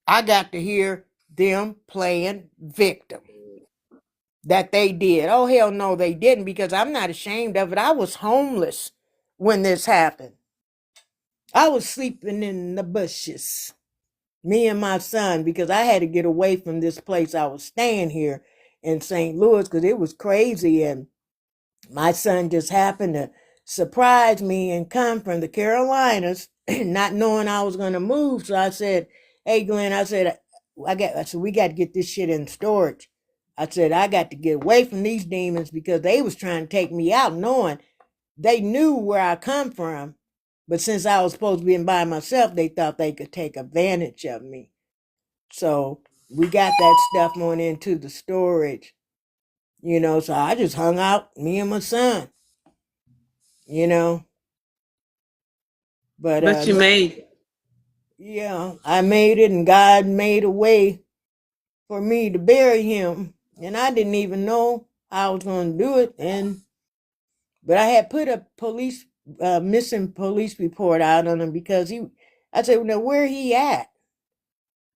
I got to hear them playing victim. That they did. Oh, hell no, they didn't, because I'm not ashamed of it. I was homeless when this happened. I was sleeping in the bushes, me and my son, because I had to get away from this place I was staying here in St. Louis because it was crazy. And my son just happened to surprise me and come from the Carolinas, not knowing I was going to move. So I said, "Hey, Glenn," I said, "We got to get this shit in storage." I said, "I got to get away from these demons because they was trying to take me out, knowing they knew where I come from. But since I was supposed to be by myself, they thought they could take advantage of me. So we got that stuff on into the storage, you know. So I just hung out, me and my son, you know. But But you made it. yeah, I made it, and God made a way for me to bury him, and I didn't even know I was going to do it. And but I had put a missing police report out on him because I said, "Now where he at?"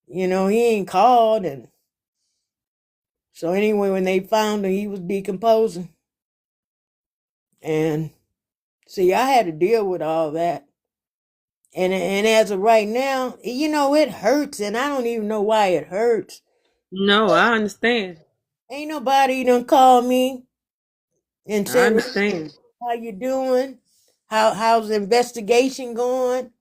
You know, he ain't called, and so anyway, when they found him, he was decomposing, and see, I had to deal with all that. And as of right now, you know, it hurts, and I don't even know why it hurts. No, I understand. Ain't nobody done call me and I said, understand. "How you doing? How's the investigation going?"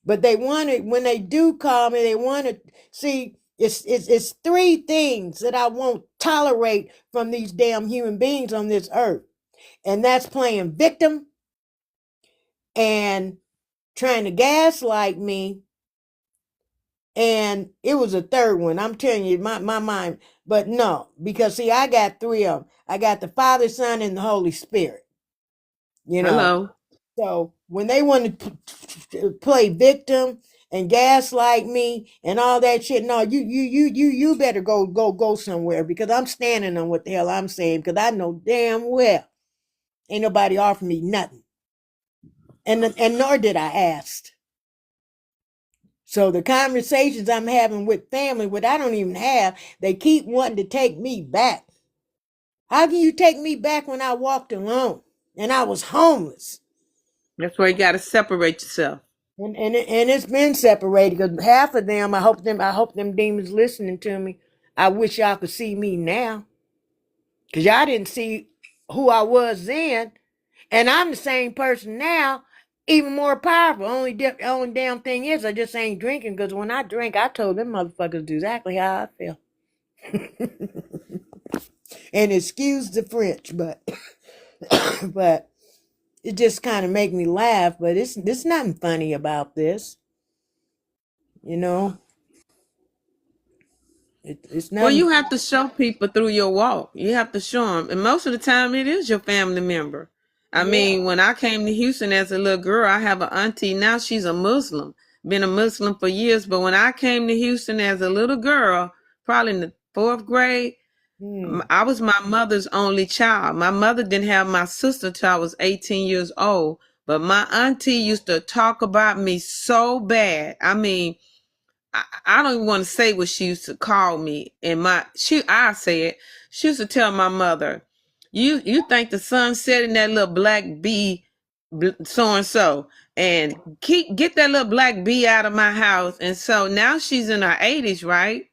But they wanted, when they do call me, they want to see. It's three things that I won't tolerate from these damn human beings on this earth, and that's playing victim and trying to gaslight me. And it was a third one. I'm telling you, my mind. But no, because see, I got three of them. I got the Father, Son, and the Holy Spirit. You know, Hello. so when they want to play victim and gaslight me and all that shit, no, you better go somewhere, because I'm standing on what the hell I'm saying, because I know damn well ain't nobody offering me nothing. and nor did I ask. So the conversations I'm having with family, what I don't even have, they keep wanting to take me back. How can you take me back when I walked alone and I was homeless? That's why you got to separate yourself. And it's been separated because half of them, I hope them demons listening to me. I wish y'all could see me now, because y'all didn't see who I was then, and I'm the same person now, even more powerful. Only damn thing is I just ain't drinking, because when I drink, I told them motherfuckers exactly how I feel. And excuse the French, but but it just kind of make me laugh. But it's nothing funny about this, you know. It's Well, nothing. you have to show people through your walk. You have to show them. And most of the time, it is your family member. I Yeah. mean, when I came to Houston as a little girl, I have an auntie. Now she's a Muslim, been a Muslim for years. But when I came to Houston as a little girl, probably in the fourth grade, Hmm. I was my mother's only child. My mother didn't have my sister till I was 18 years old. But my auntie used to talk about me so bad. I mean, I don't even want to say what she used to call me. And I say it. She used to tell my mother, "You think the sun set in that little black bee, so and so, and get that little black bee out of my house." And so now she's in her 80s, right?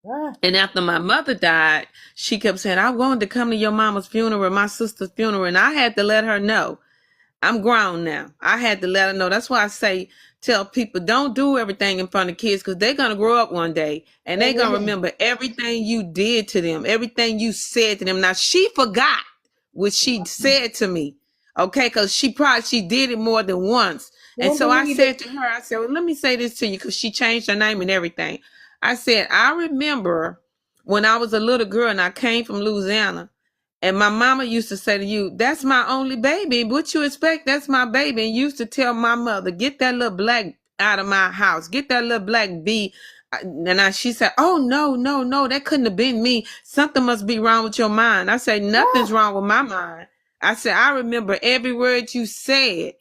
Ah, And after my mother died, she kept saying, "I wanted to come to your mama's funeral, my sister's funeral," and I had to let her know. I'm grown now. I had to let her know. That's why I say, tell people, don't do everything in front of kids, because they're going to grow up one day and they're going to amen. remember everything you did to them, everything you said to them. Now, she forgot what she said to me, okay, because she did it more than once. And Don't so I believe it. said to her, I said, well, let me say this to you, because she changed her name and everything. I said, I remember when I was a little girl and I came from Louisiana, and my mama used to say to you, that's my only baby. What you expect? That's my baby. And used to tell my mother, get that little black out of my house. Get that little black bee. She said, oh, no, no, no, that couldn't have been me. Something must be wrong with your mind. I said, nothing's wrong with my mind. I said, I remember every word you said.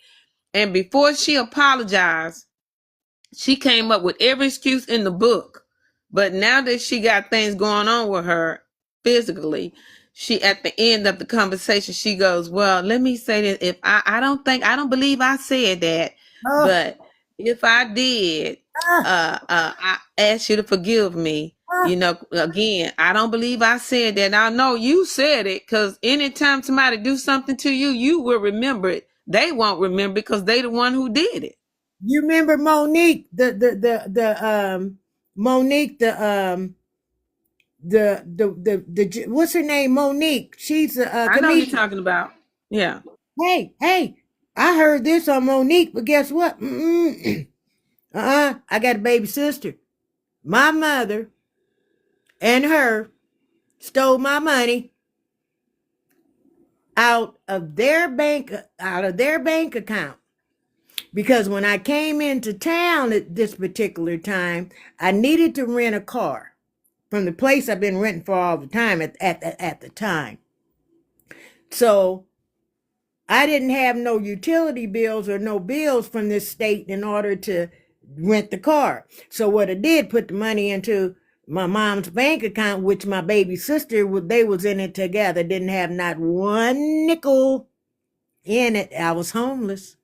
And before she apologized, she came up with every excuse in the book. But now that she got things going on with her physically, she at the end of the conversation, she goes, well, let me say this. If I don't believe I said that, Oh, but if I did, ah, I ask you to forgive me. ah. Again, I don't believe I said that. I know you said it, because anytime somebody do something to you, you will remember it. They won't remember because they the one who did it. You remember Monique, Monique, the what's her name? Monique. She's a I know you're comedian. talking about. Yeah. Hey, I heard this on Monique, but guess what? I got a baby sister. My mother and her stole my money out of their bank account. Because when I came into town at this particular time, I needed to rent a car from the place I've been renting for all the time at the time. So I didn't have no utility bills or no bills from this state in order to rent the car. So what I did, put the money into my mom's bank account, which my baby sister, they was in it together, didn't have not one nickel in it. I was homeless.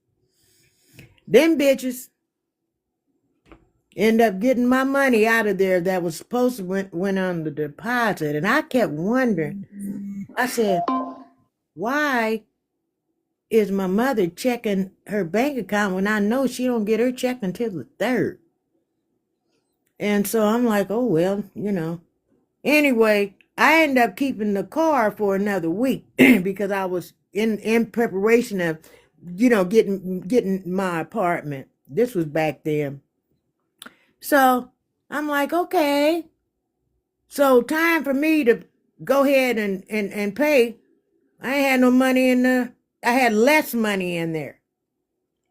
Them bitches end up getting my money out of there that was supposed to went on the deposit. And I kept wondering, I said, why is my mother checking her bank account when I know she don't get her check until the 3rd? And so I'm like, oh, well, Anyway, I ended up keeping the car for another week because I was in preparation of, getting my apartment. This was back then. So I'm like, okay. So time for me to go ahead and pay. I ain't had no money I had less money in there.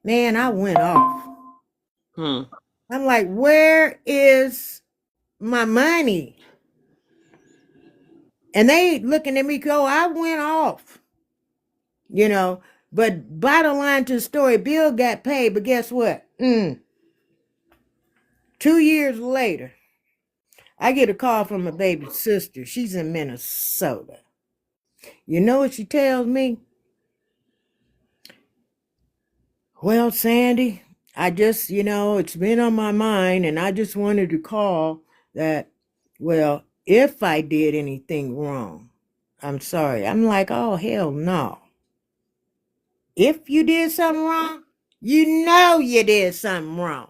Man, I went off. Hmm. I'm like, where is my money? And they looking at me go, I went off. But bottom line to the story, Bill got paid, but guess what? 2 years later, I get a call from my baby sister. She's in Minnesota. You know what she tells me? Well, Sandy, I just, it's been on my mind, and I just wanted to call that, well, if I did anything wrong, I'm sorry. I'm like, oh, hell no. If you did something wrong, you know you did something wrong.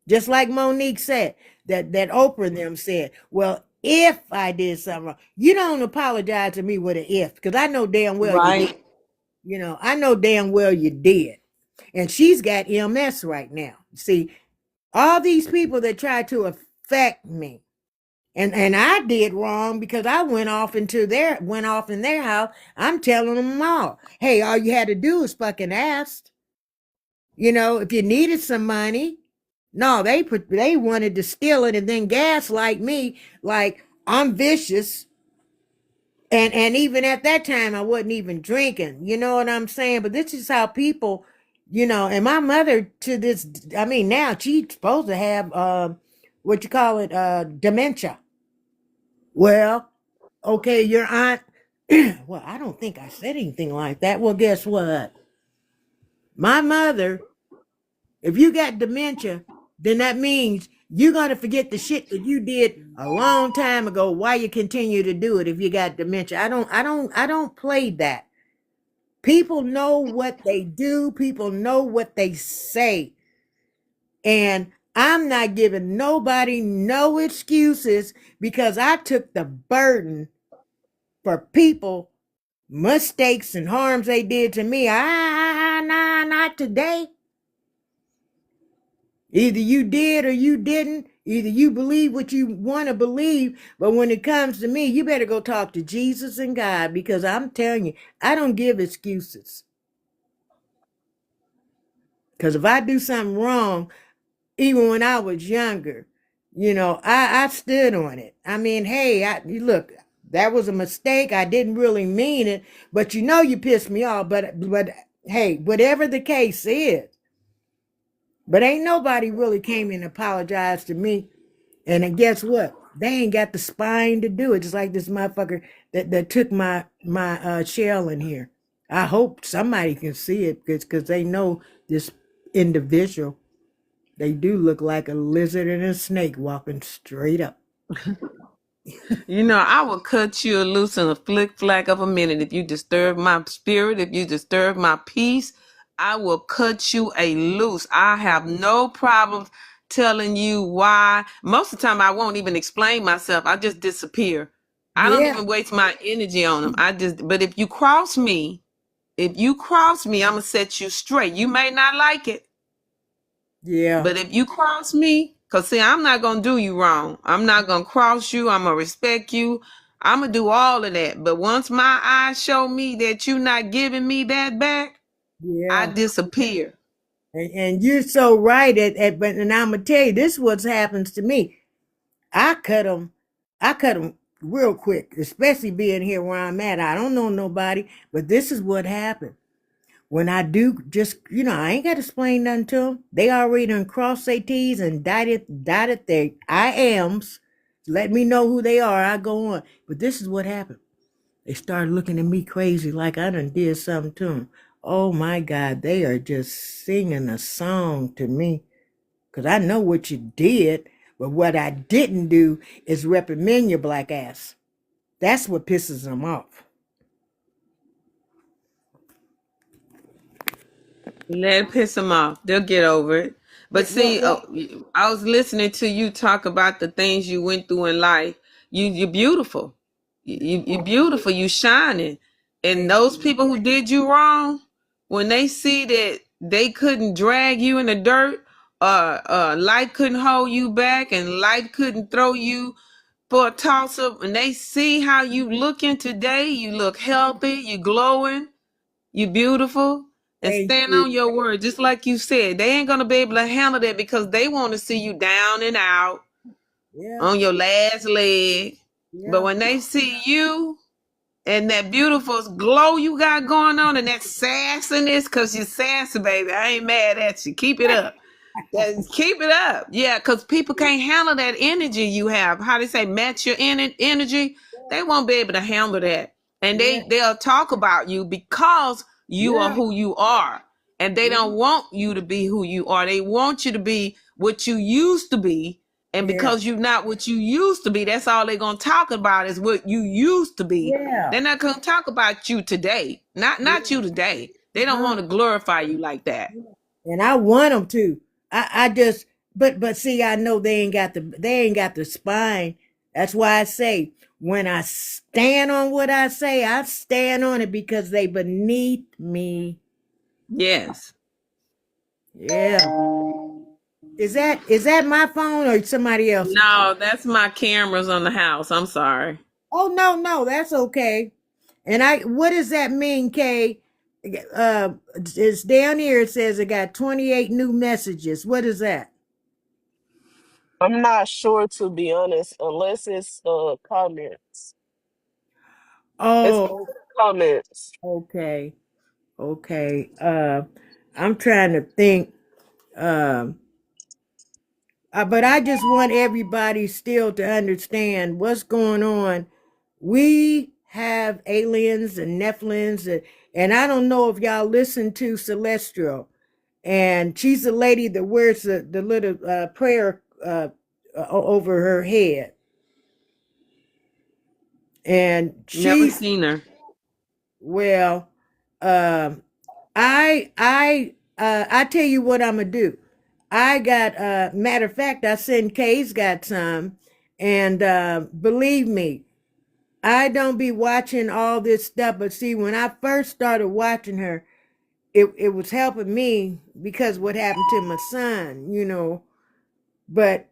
Just like Monique said, that Oprah and them said, well, if I did something wrong, you don't apologize to me with an if, because I know damn well you did. Right. I know damn well you did. And she's got MS right now. See, all these people that try to affect me, and I did wrong because I went off in their house. I'm telling them all, hey, all you had to do was fucking ask. If you needed some money. No, they wanted to steal it and then gaslight me like I'm vicious. And even at that time, I wasn't even drinking. You know what I'm saying? But this is how people, and my mother now she's supposed to have, dementia. Well, okay, your aunt, well, I don't think I said anything like that. Well, guess what? My mother, if you got dementia, then that means you're going to forget the shit that you did a long time ago. Why you continue to do it if you got dementia? I don't play that. People know what they do. People know what they say. And I'm not giving nobody no excuses because I took the burden for people, mistakes and harms they did to me. Not today. Either you did or you didn't. Either you believe what you want to believe, but when it comes to me, you better go talk to Jesus and God, because I'm telling you, I don't give excuses. Because if I do something wrong, even when I was younger, I stood on it. I mean, hey, look, that was a mistake. I didn't really mean it, but you pissed me off. But hey, whatever the case is, but ain't nobody really came and apologized to me. And then guess what? They ain't got the spine to do it. Just like this motherfucker that took my shell in here. I hope somebody can see it because they know this individual. They do look like a lizard and a snake walking straight up. I will cut you loose in a flick flack of a minute. If you disturb my spirit, if you disturb my peace, I will cut you a loose. I have no problem telling you why. Most of the time, I won't even explain myself. I just disappear. I don't Yeah, even waste my energy on them. But if you cross me, I'm going to set you straight. You may not like it. yeah, But if you cross me, because see, I'm not going to do you wrong. I'm not going to cross you. I'm going to respect you. I'm going to do all of that. But once my eyes show me that you're not giving me that back, I yeah. disappear. And you're so right. But I'm gonna tell you, this is what happens to me. I cut them real quick, especially being here where I'm at. I don't know nobody, but this is what happened. When I do, just, I ain't got to explain nothing to them. They already done crossed their T's and dotted their I ams. Let me know who they are. I go on. But this is what happened. They started looking at me crazy like I done did something to them. Oh my God, they are just singing a song to me. Because I know what you did, but what I didn't do is reprimand your black ass. That's what pisses them off. Let it piss them off. They'll get over it. But see, I was listening to you talk about the things you went through in life. You're beautiful. You're beautiful. You shining. And those people who did you wrong, when they see that they couldn't drag you in the dirt, life couldn't hold you back, and life couldn't throw you for a toss up, and they see how you looking today, you look healthy, you glowing, you beautiful, and Thank stand you. on your word. Just like you said, they ain't gonna be able to handle that because they want to see you down and out Yeah, on your last leg. But yeah, when they see you, and that beautiful glow you got going on, and that sassiness, because you're sassy, baby. I ain't mad at you. Keep it up. Keep it up. Yeah, because people can't handle that energy you have. How they say, match your energy. They won't be able to handle that. And Yeah, they'll talk about you because you are yeah, who you are. And they yeah, don't want you to be who you are. They want you to be what you used to be. And yeah, because you're not what you used to be, that's all they're gonna talk about is what you used to be. yeah, They're not gonna talk about you today. Not yeah. you today. They don't Uh-huh. want to glorify you like that. And I want them to. I just, but see, I know they ain't got the spine. That's why I say when I stand on what I say, I stand on it because they beneath me. Yes. Yeah. Is that my phone or somebody else's? No, that's my cameras on the house. I'm sorry. Oh no, no, that's okay. And what does that mean, Kay? It's down here. It says it got 28 new messages. What is that? I'm not sure, to be honest, unless it's comments. It's Oh, comments. okay, okay. I'm trying to think. Um, but I just want everybody still to understand what's going on. We have aliens and Nephilims, and I don't know if y'all listen to Celestial. And she's a lady that wears the little prayer over her head, and Never she's seen her. well. Um, I tell you what I'm gonna do. I got matter of fact, I send Kay's got some, and believe me, I don't be watching all this stuff. But see, when I first started watching her, it was helping me because what happened to my son, But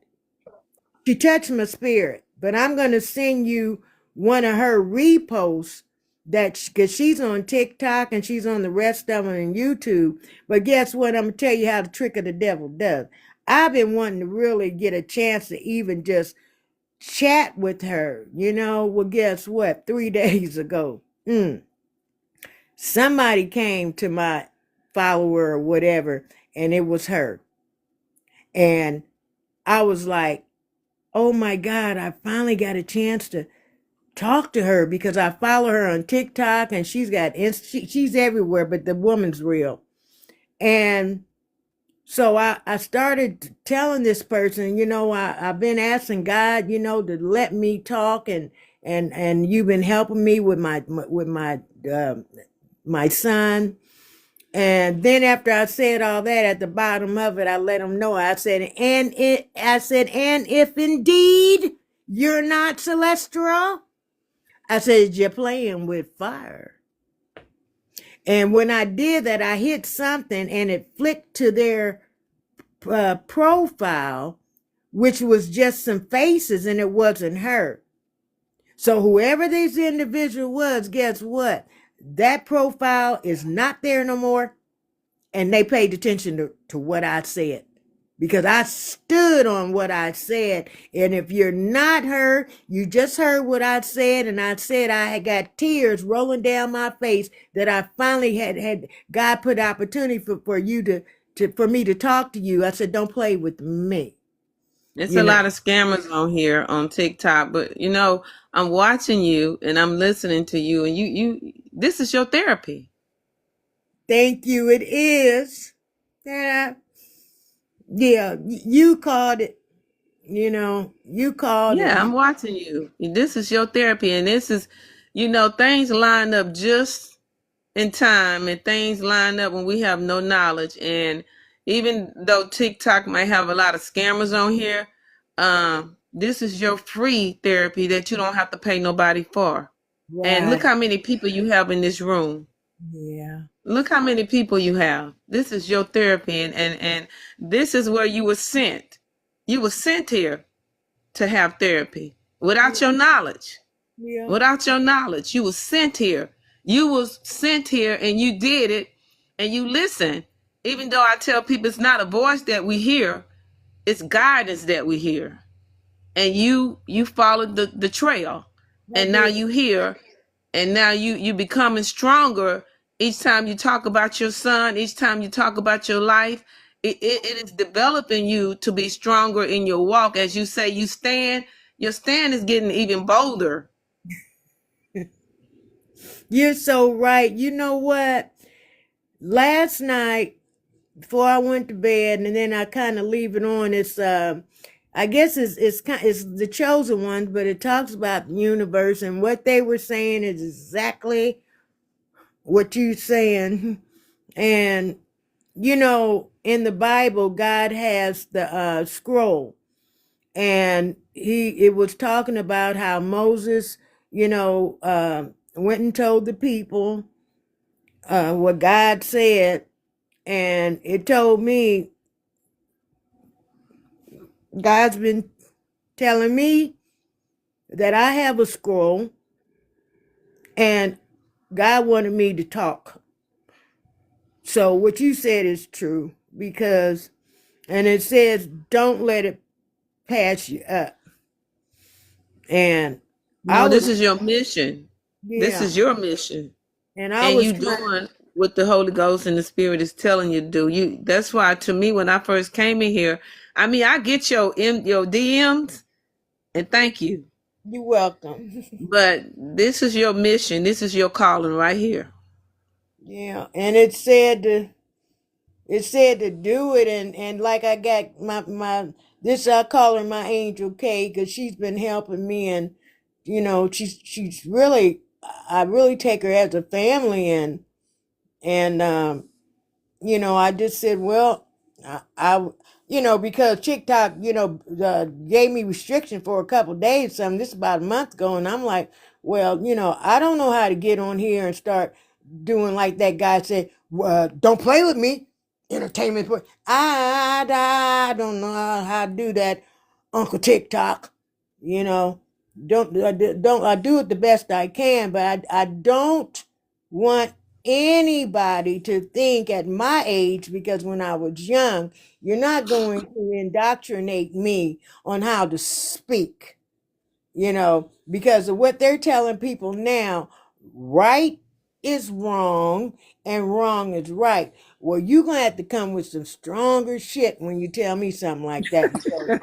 she touched my spirit. But I'm going to send you one of her reposts because she's on TikTok and she's on the rest of them on YouTube. But guess what? I'm going to tell you how the trick of the devil does. I've been wanting to really get a chance to even just chat with her, Well, guess what? 3 days ago, somebody came to my follower or whatever, and it was her. And I was like, oh my God, I finally got a chance to talk to her because I follow her on TikTok and she's everywhere, but the woman's real. And so I started telling this person, I've been asking God, to let me talk, and you've been helping me with my son. And then after I said all that, at the bottom of it, I let him know. I said, and if indeed you're not celestial, I said, you're playing with fire. And when I did that, I hit something and it flicked to their profile, which was just some faces, and it wasn't her. So whoever this individual was, guess what? That profile is not there no more. And they paid attention to what I said because I stood on what I said. And if you're not her, you just heard what I said. And I said I had got tears rolling down my face that I finally had God put opportunity for you for me to talk to you. I said, don't play with me. It's You a know, lot of scammers on here on TikTok, but I'm watching you and I'm listening to you, and you this is your therapy. thank you. It is. Yeah. Yeah. You called it. You called it. Yeah, I'm watching you. This is your therapy, and this is, things line up just in time, and things line up when we have no knowledge. And even though TikTok might have a lot of scammers on here, this is your free therapy that you don't have to pay nobody for. And look Right. how many people you have in this room. Yeah. Look how many people you have. This is your therapy, and this is where you were sent. You were sent here to have therapy without your knowledge. Yeah. Without your knowledge, you were sent here. You was sent here, and you did it, and you listen. Even though I tell people it's not a voice that we hear, it's guidance that we hear. And you followed the trail, I and now did. you here and now you becoming stronger each time you talk about your son, each time you talk about your life. It is developing you to be stronger in your walk. As you say, your stand is getting even bolder. You're so right. You know what? Last night, before I went to bed, and then I kind of leave it on. It's I guess it's the chosen ones, but it talks about the universe, and what they were saying is exactly what you're saying. And you know, in the Bible, God has the scroll, and it was talking about how Moses, you know, went and told the people what God said, and it told me God's been telling me that I have a scroll, and God wanted me to talk. So what you said is true, because, and it says, don't let it pass you up. And I No, this was, is your mission. This yeah, is your mission. and I And was you trying, doing what the Holy Ghost and the Spirit is telling you to do. That's why, to me, when I first came in here, I mean, I get your DMs, and thank you. you're welcome. But this is your mission. This is your calling right here. Yeah, and it said to do it, and like I got my this, I call her my angel Kay, because she's been helping me, and you know, she's really, I really take her as a family, and you know, I just said, well, I you know, because TikTok, you know, gave me restriction for a couple days, something, this is about a month ago, and I'm like, well, you know, I don't know how to get on here and start doing like that guy said, don't play with me, entertainment. I don't know how to do that, Uncle TikTok, you know. Don't I do it the best I can, but I don't want anybody to think at my age, because when I was young, you're not going to indoctrinate me on how to speak, you know, because of what they're telling people now. Right is wrong and wrong is right. Well, you're going to have to come with some stronger shit when you tell me something like that, because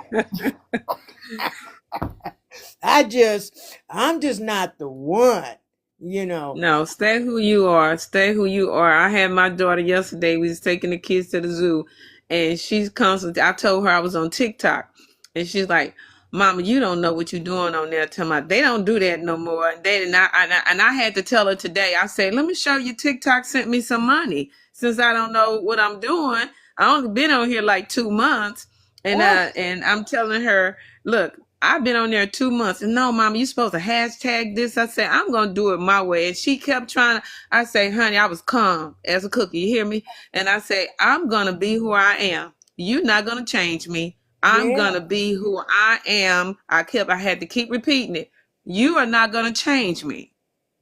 I'm just not the one, you know. No, stay who you are. Stay who you are. I had my daughter yesterday. We was taking the kids to the zoo, and she's constantly. I told her I was on TikTok, and she's like, "Mama, you don't know what you're doing on there." Tell me they don't do that no more. And I had to tell her today. I said, "Let me show you. TikTok sent me some money since I don't know what I'm doing. I only been on here like 2 months, and Oh, I'm telling her, look." I've been on there 2 months. And no, mama, you supposed to hashtag this. I said, I'm going to do it my way. And she kept trying to, I say, honey, I was calm as a cookie. You hear me? And I say, I'm going to be who I am. You're not going to change me. I'm yeah. going to be who I am. I had to keep repeating it. You are not going to change me.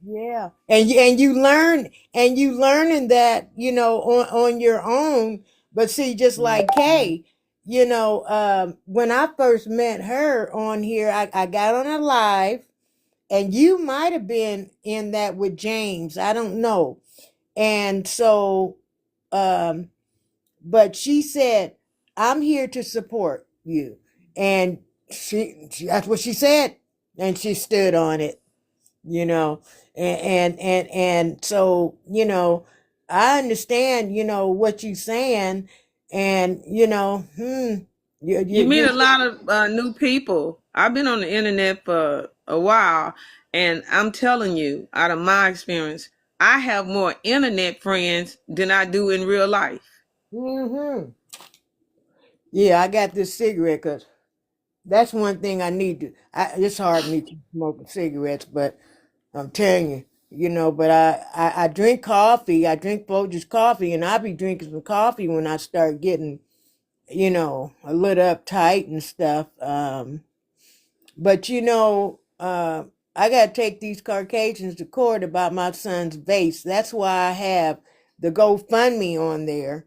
Yeah, and you learning that, you know, on your own. But see, just like Kay, you know, when I first met her on here, I got on a live, and you might have been in that with James. I don't know. And so, um, but she said, "I'm here to support you," and that's what she said, and she stood on it, you know. And so, you know, I understand, you know, what you're saying, and you know, You meet you a lot of new people. I've been on the internet for a while, and I'm telling you, out of my experience, I have more internet friends than I do in real life. mm-hmm. Yeah, I got this cigarette, because that's one thing I need to. It's hard for me to smoke cigarettes, but I'm telling you, you know. But I drink coffee. I drink Folgers coffee, and I'll be drinking some coffee when I start getting, you know, a little uptight and stuff. But you know, I got to take these Caucasians to court about my son's vase. That's why I have the GoFundMe on there.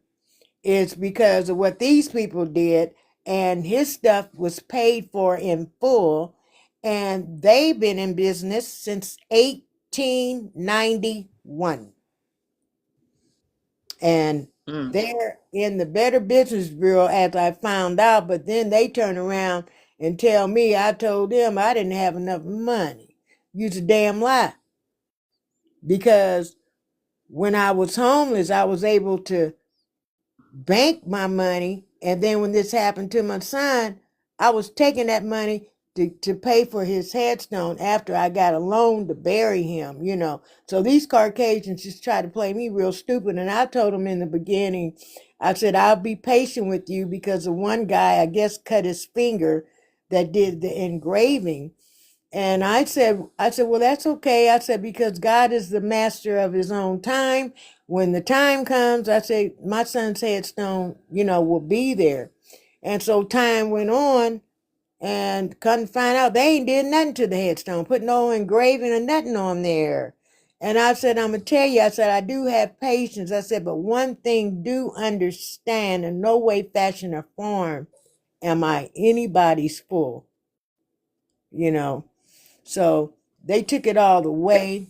It's because of what these people did, and his stuff was paid for in full, and they've been in business since 1991. And Mm. they're in the Better Business Bureau, as I found out, but then they turn around and tell me I told them I didn't have enough money. It's a damn lie. Because when I was homeless, I was able to bank my money. And then when this happened to my son, I was taking that money to pay for his headstone after I got a loan to bury him, you know. So these Caucasians just try to play me real stupid. And I told them in the beginning, I said, I'll be patient with you because the one guy, I guess, cut his finger that did the engraving. And I said, well, that's okay. I said, because God is the master of his own time. When the time comes, I say, my son's headstone, you know, will be there. And so time went on and couldn't find out they ain't did nothing to the headstone, put no engraving or nothing on there. And I said, I'm going to tell you, I said, I do have patience. I said, but one thing do understand, in no way, fashion, or form am I anybody's fool, you know. So they took it all away,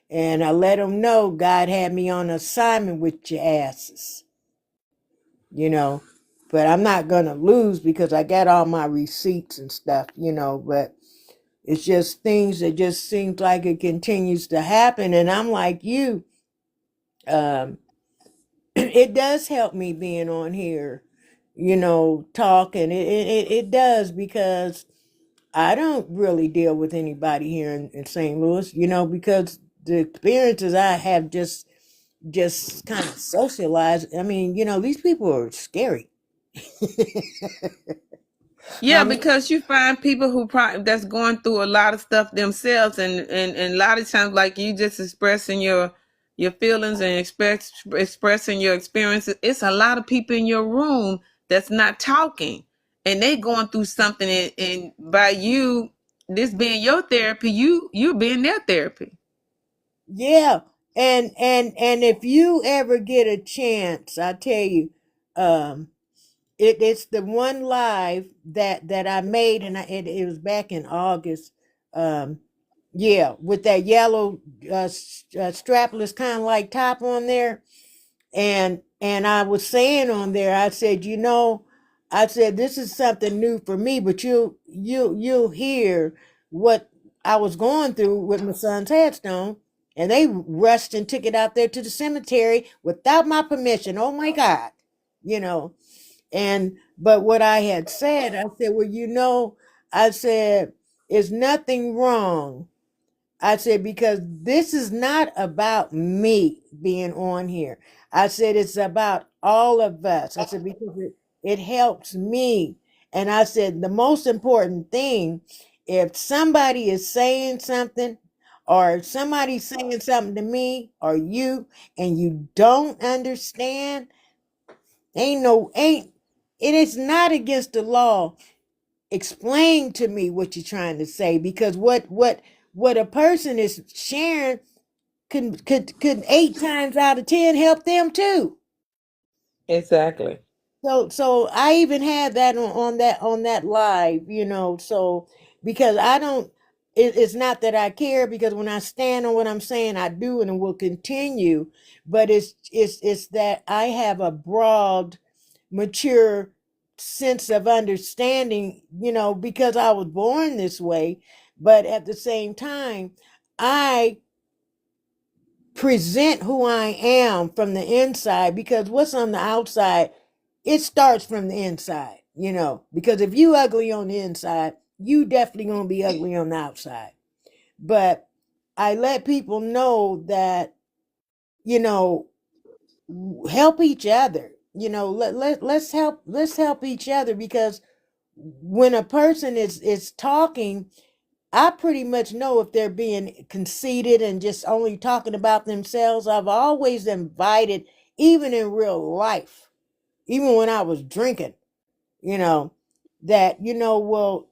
and I let them know God had me on assignment with your asses, you know. But I'm not going to lose because I got all my receipts and stuff, you know. But it's just things that just seems like it continues to happen. And I'm like you, it does help me being on here, you know, talking. It does because I don't really deal with anybody here in St. Louis, you know, because the experiences I have just kind of socialized. I mean, you know, these people are scary. Yeah, I mean, because you find people who probably that's going through a lot of stuff themselves, and a lot of times, like you just expressing your feelings and expressing your experiences. It's a lot of people in your room that's not talking, and they going through something, and by you this being your therapy, you being their therapy. yeah. And if you ever get a chance, I tell you, um, it's the one live that I made, and it was back in August. Um, yeah, with that yellow strapless kind of like top on there. And I was saying on there, I said, you know, I said this is something new for me, but you'll hear what I was going through with my son's headstone. And they rushed and took it out there to the cemetery without my permission. Oh my God. You know, and but what I had said, I said, well, you know, I said, there's nothing wrong. I said, because this is not about me being on here. I said, it's about all of us. I said, because it helps me. And I said, the most important thing, if somebody is saying something, or if somebody's saying something to me or you, and you don't understand, ain't, it is not against the law. Explain to me what you're trying to say, because what a person is sharing could 8 times out of 10 help them too. Exactly. So I even had that on that live, you know. So because I don't, it's not that I care, because when I stand on what I'm saying, I do and will continue. But it's that I have a broad, mature sense of understanding, you know, because I was born this way. But at the same time, I present who I am from the inside, because what's on the outside, it starts from the inside, you know, because if you ugly on the inside, you definitely gonna be ugly on the outside. But I let people know that, you know, help each other, you know, let's help each other, because when a person is talking, I pretty much know if they're being conceited and just only talking about themselves. I've always invited, even in real life, even when I was drinking, you know, that, you know, well,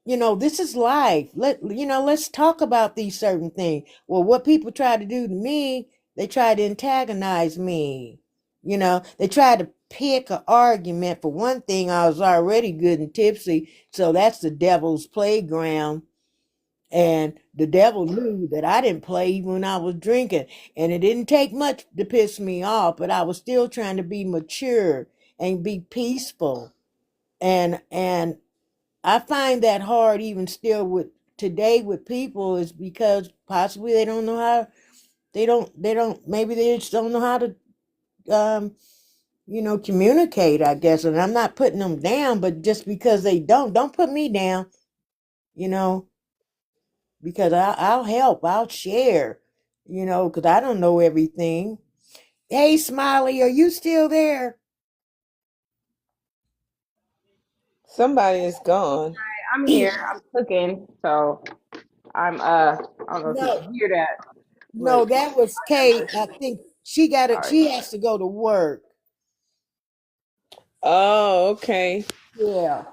you know, this is life. Let's talk about these certain things. Well, what people try to do to me, they try to antagonize me. You know, they try to pick an argument. For one thing, I was already good and tipsy, so that's the devil's playground. And the devil knew that I didn't play even when I was drinking. And it didn't take much to piss me off, but I was still trying to be mature and be peaceful. And I find that hard even still with today with people, is because possibly they don't know how, they don't maybe they just don't know how to communicate, I guess. And I'm not putting them down, but just because they don't put me down, you know, because I'll help, I'll share, because I don't know everything. Hey, Smiley, are you still there? Somebody is gone. I'm here. I'm cooking, so I don't know if you No, can hear that, no, but that was Kay. I think she got it. sorry. She has to go to work. Oh, okay. Yeah.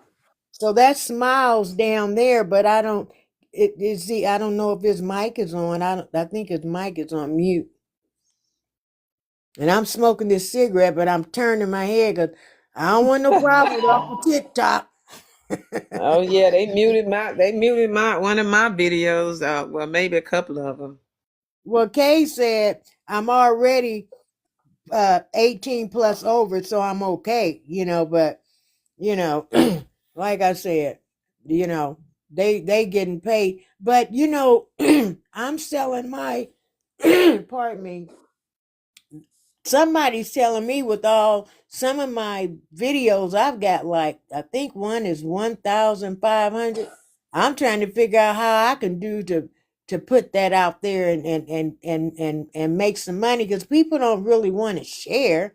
So that Smiles down there, but I don't. It is see. I don't know if his mic is on. I think his mic is on mute. And I'm smoking this cigarette, but I'm turning my head because I don't want no problem with Uncle TikTok. Oh yeah, they muted my one of my videos. Well, maybe a couple of them. Well, Kay said I'm already 18 plus over, so I'm okay, but you know, like I said, they getting paid. But I'm selling my pardon me. Somebody's telling me with all some of my videos, I've got like, I think one is 1,500. I'm trying to figure out how I can do to put that out there and make some money, because people don't really want to share,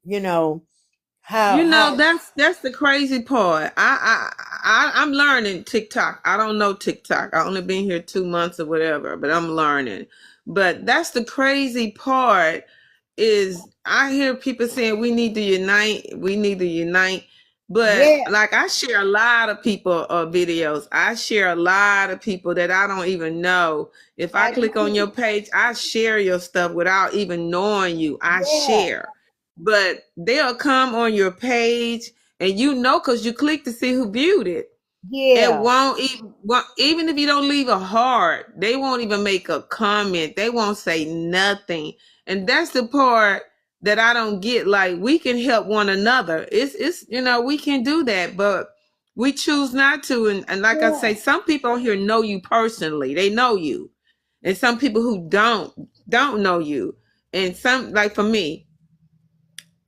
you know, You how know, that's the crazy part. I'm learning TikTok. I don't know TikTok. I only been here 2 months or whatever, but I'm learning. But that's the crazy part, is I hear people saying we need to unite, we need to unite. But yeah, like, I share a lot of people videos. I share a lot of people that I don't even know. If I I do click on your too. page, I share your stuff without even knowing you. I Yeah, share. But they'll come on your page, and because you click to see who viewed it. It yeah, won't even if you don't leave a heart, they won't even make a comment. They won't say nothing. And that's the part that I don't get. Like, we can help one another. It's we can do that, but we choose not to. And like I say, yeah, some people on here know you personally. They know you. And some people who don't know you. And some, like for me,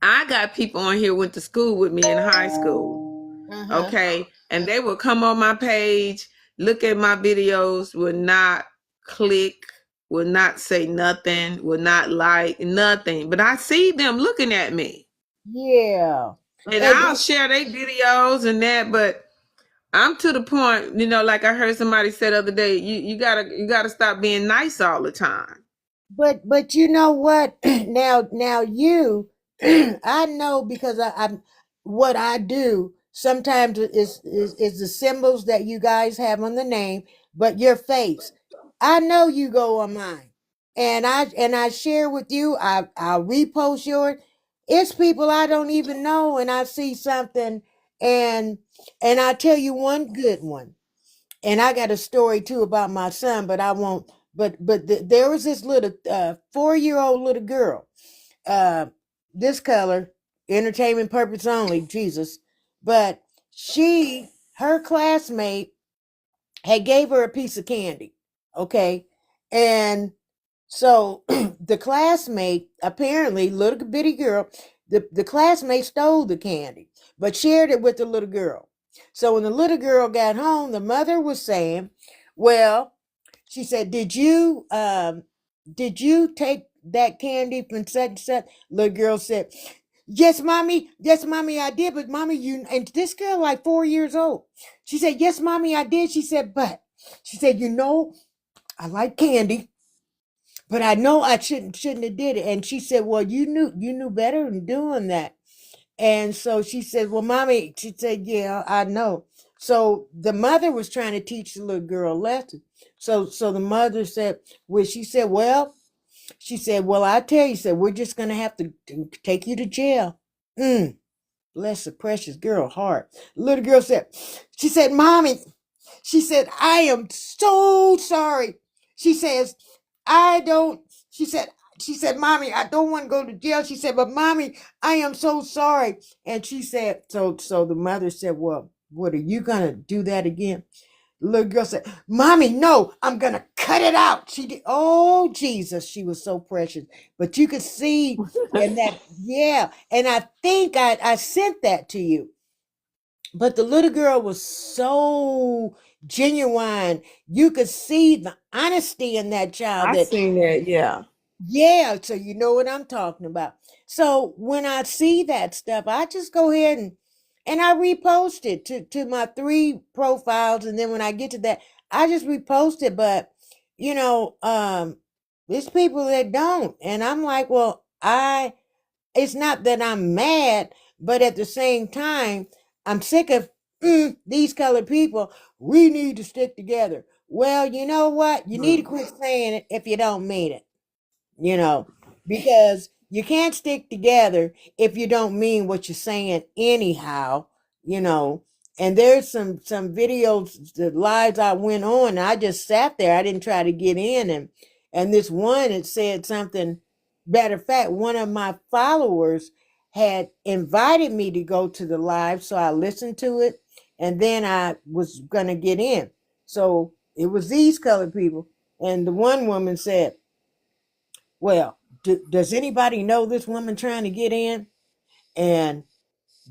I got people on here went to school with me in high school. uh-huh, Okay. And they would come on my page, look at my videos, would not click, would not say nothing, would not like nothing. But I see them looking at me. yeah. And And I'll share their videos and that, but I'm to the point, like I heard somebody say the other day, you gotta stop being nice all the time. but you know what? Now you, I know, because I'm what I do sometimes is the symbols that you guys have on the name, but your face. I know you go on mine, and I share with you. I'll repost yours. It's people I don't even know, and I see something, and I tell you one good one. And I got a story too about my son, but I won't. But there was this little 4-year-old little girl, uh, this color, entertainment purpose only, Jesus. But her classmate had gave her a piece of candy, okay, and so the classmate, apparently little bitty girl, the classmate stole the candy, but shared it with the little girl. So when the little girl got home, the mother was saying, well, she said, did you take that candy from such and such? Little girl said, yes, mommy, I did. But mommy, and this girl like 4 years old. She said, yes, mommy, I did. She said, but she said, I like candy, but I know I shouldn't have did it. And she said, well, you knew better than doing that. And so she said, well, mommy, she said, yeah, I know. So the mother was trying to teach the little girl a lesson. So the mother said, she said, well, I tell you, said, we're just going to have to take you to jail. Bless the precious girl heart. The little girl said, she said, mommy, She said, I am so sorry. She says, I don't, she said, Mommy, I don't want to go to jail. She said, but Mommy, I am so sorry. And she said, so the mother said, well, what are you gonna do that again? The little girl said, Mommy, no, I'm gonna cut it out. She did, oh Jesus, she was so precious. But you could see and that, yeah, and I think I sent that to you. But the little girl was so genuine. You could see the honesty in that child I that, seen that. Yeah. yeah, so you know what I'm talking about. So when I see that stuff, I just go ahead and I repost it to my 3 profiles. And then when I get to that, I just repost it. But you know, there's people that don't. And I'm like, well, it's not that I'm mad, but at the same time, I'm sick of these colored people. We need to stick together. Well, you know what? You need to quit saying it if you don't mean it, you know, because you can't stick together if you don't mean what you're saying anyhow, you know. And there's some videos, the lives I went on, and I just sat there. I didn't try to get in, and this one, it said something. Matter of fact, one of my followers had invited me to go to the live, so I listened to it, and then I was gonna get in. So it was these colored people, and the one woman said, well, does anybody know this woman trying to get in? And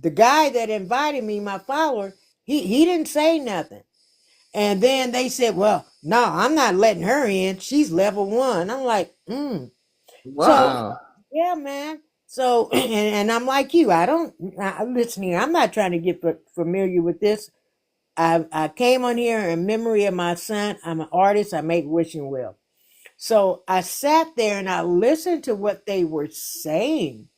the guy that invited me, my follower, he didn't say nothing. And then they said, well, no, I'm not letting her in. She's level 1. I'm like, So, Wow. yeah, man. So, and I'm like you. Listen here, I'm not trying to get familiar with this. I came on here in memory of my son. I'm an artist. I make wishing well. So I sat there and I listened to what they were saying.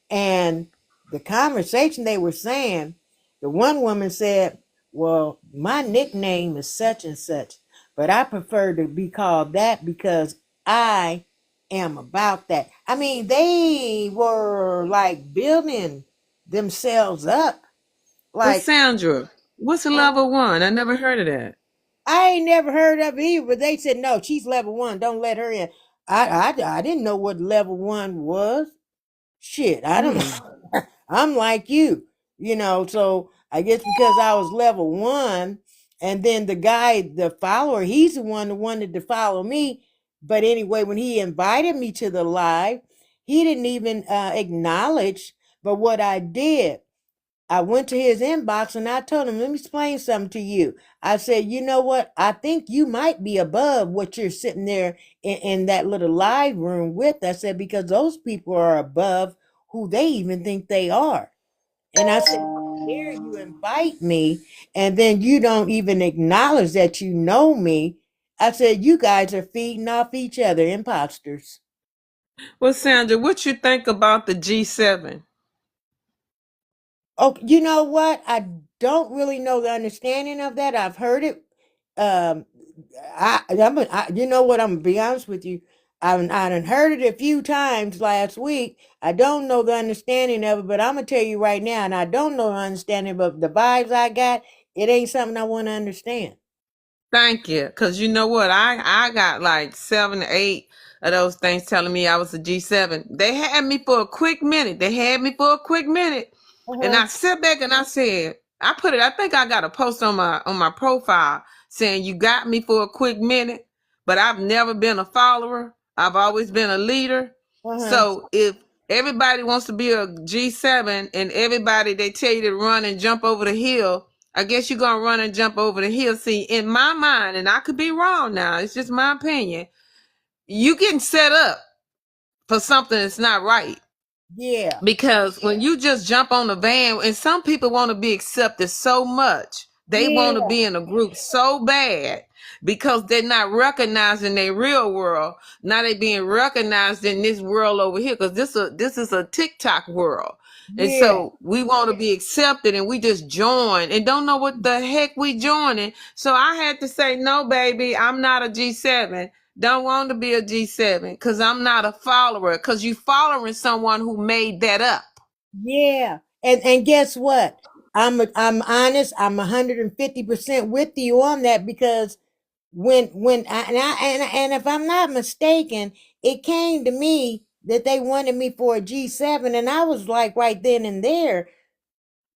And the conversation they were saying, the one woman said, well, my nickname is such and such, but I prefer to be called that because I am about that. I mean, they were like building themselves up. But Like, Sandra, what's a level 1? I never heard of that. I ain't never heard of it either, but they said, no, she's level 1. Don't let her in. I didn't know what level 1 was. Shit, I don't Hmm. know. I'm like you, you know, so I guess because I was level 1, and then the guy, the follower, he's the one that wanted to follow me. But anyway, when he invited me to the live, he didn't even acknowledge. But what I did, I went to his inbox and I told him, let me explain something to you. I said, you know what? I think you might be above what you're sitting there in that little live room with. I said, because those people are above who they even think they are. And I said, how dare you invite me and then you don't even acknowledge that you know me? I said, you guys are feeding off each other, imposters. Well, Sandra, what you think about the G7? Oh, you know what? I don't really know the understanding of that. I've heard it. Um, you know what? I'm gonna be honest with you. I done heard it a few times last week. I don't know the understanding of it, but I'm gonna tell you right now, and I don't know the understanding, but the vibes I got, it ain't something I want to understand. Thank you. Because you know what? I got like 7 or 8 of those things telling me I was a G7. They had me for a quick minute. They had me for a quick minute. And Uh-huh. I sat back and I said, I think I got a post on my profile saying you got me for a quick minute, but I've never been a follower. I've always been a leader. Uh-huh. So if everybody wants to be a G7 and everybody they tell you to run and jump over the hill, I guess you're gonna run and jump over the hill. See, in my mind, and I could be wrong now, it's just my opinion, you getting set up for something that's not right. Yeah. Because when you just jump on the van, and some people want to be accepted so much, they want to Yeah. be in a group so bad because they're not recognized in their real world. Now they being recognized in this world over here because this is a TikTok world. And Yeah. so we want to be accepted and we just join and don't know what the heck we joining. So I had to say, no, baby, I'm not a G7. Don't want to be a G7 because I'm not a follower. Because you following someone who made that up. Yeah. And guess what? I'm honest. I'm 150% with you on that because when and if I'm not mistaken, it came to me that they wanted me for a G7, and I was like right then and there,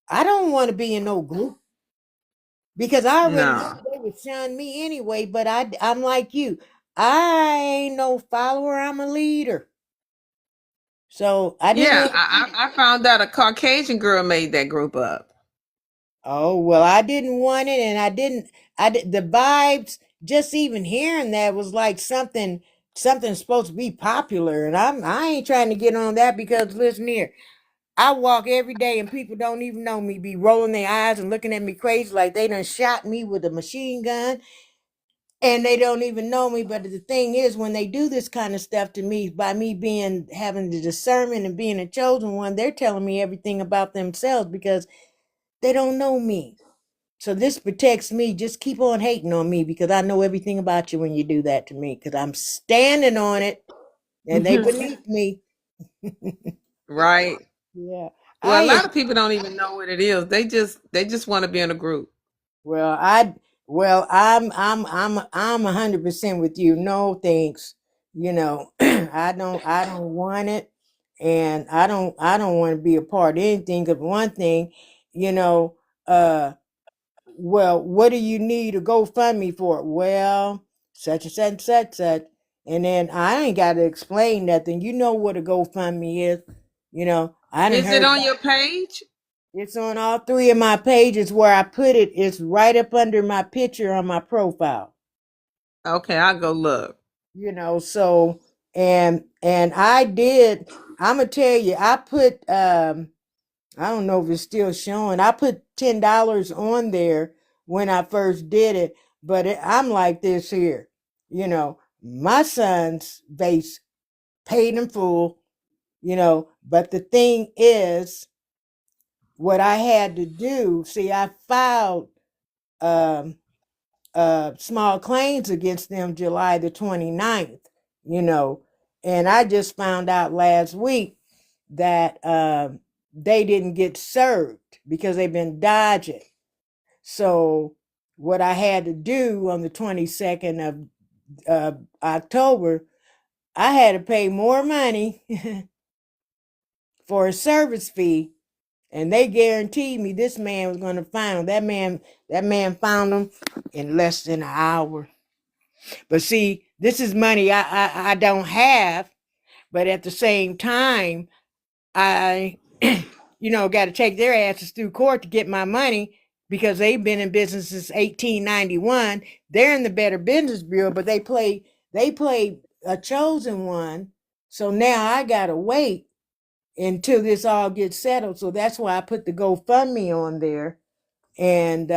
I don't want to be in no group because I already knew No. they would shun me anyway. But I'm like you, I ain't no follower. I'm a leader, so I didn't Yeah, want. I found out a Caucasian girl made that group up. Oh, well, I didn't want it, and I did the vibes, just even hearing that was like something supposed to be popular, and I ain't trying to get on that because listen here, I walk every day and people don't even know me, be rolling their eyes and looking at me crazy like they done shot me with a machine gun, and they don't even know me. But the thing is, when they do this kind of stuff to me, by me being having the discernment and being a chosen one, they're telling me everything about themselves because they don't know me. So this protects me. Just keep on hating on me because I know everything about you when you do that to me because I'm standing on it and they beneath me. Right. Yeah. Well, a I lot of people don't even know what it is. They just want to be in a group. well I well I'm 100% with you. No thanks. You know, I don't want it and I don't want to be a part of anything of one thing, you know, well, what do you need a GoFundMe for? Well, such and such and such, such. And then I ain't got to explain nothing. You know what a GoFundMe is. You know, I done Is it heard on about your page? it's on all three of my pages where I put it. It's right up under my picture on my profile. Okay, I'll go look. You know, so and I'm gonna tell you, I put I don't know if it's still showing. I put $10 on there when I first did it, but I'm like this here. You know, my son's base paid in full, you know, but the thing is, what I had to do, see, I filed um, small claims against them July the 29th, you know, and I just found out last week that they didn't get served because they've been dodging. So what I had to do on the 22nd of October, I had to pay more money for a service fee, and they guaranteed me this man was going to find him. That man found him in less than an hour. But see, this is money I don't have, but at the same time, I, got to take their asses through court to get my money because they've been in business since 1891. They're in the Better Business Bureau, but they play a chosen one. So now I gotta wait until this all gets settled. So that's why I put the GoFundMe on there. And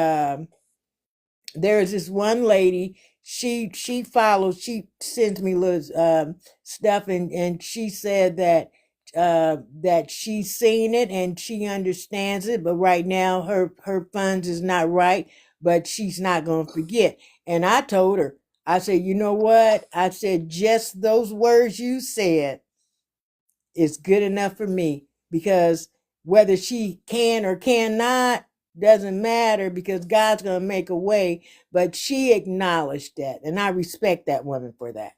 there's this one lady, she follows, she sends me little stuff, and she said that she's seen it and she understands it, but right now her funds is not right, but she's not gonna forget. And I told her, I said, you know what? I said, just those words you said is good enough for me because whether she can or cannot doesn't matter because God's going to make a way. But she acknowledged that, and I respect that woman for that.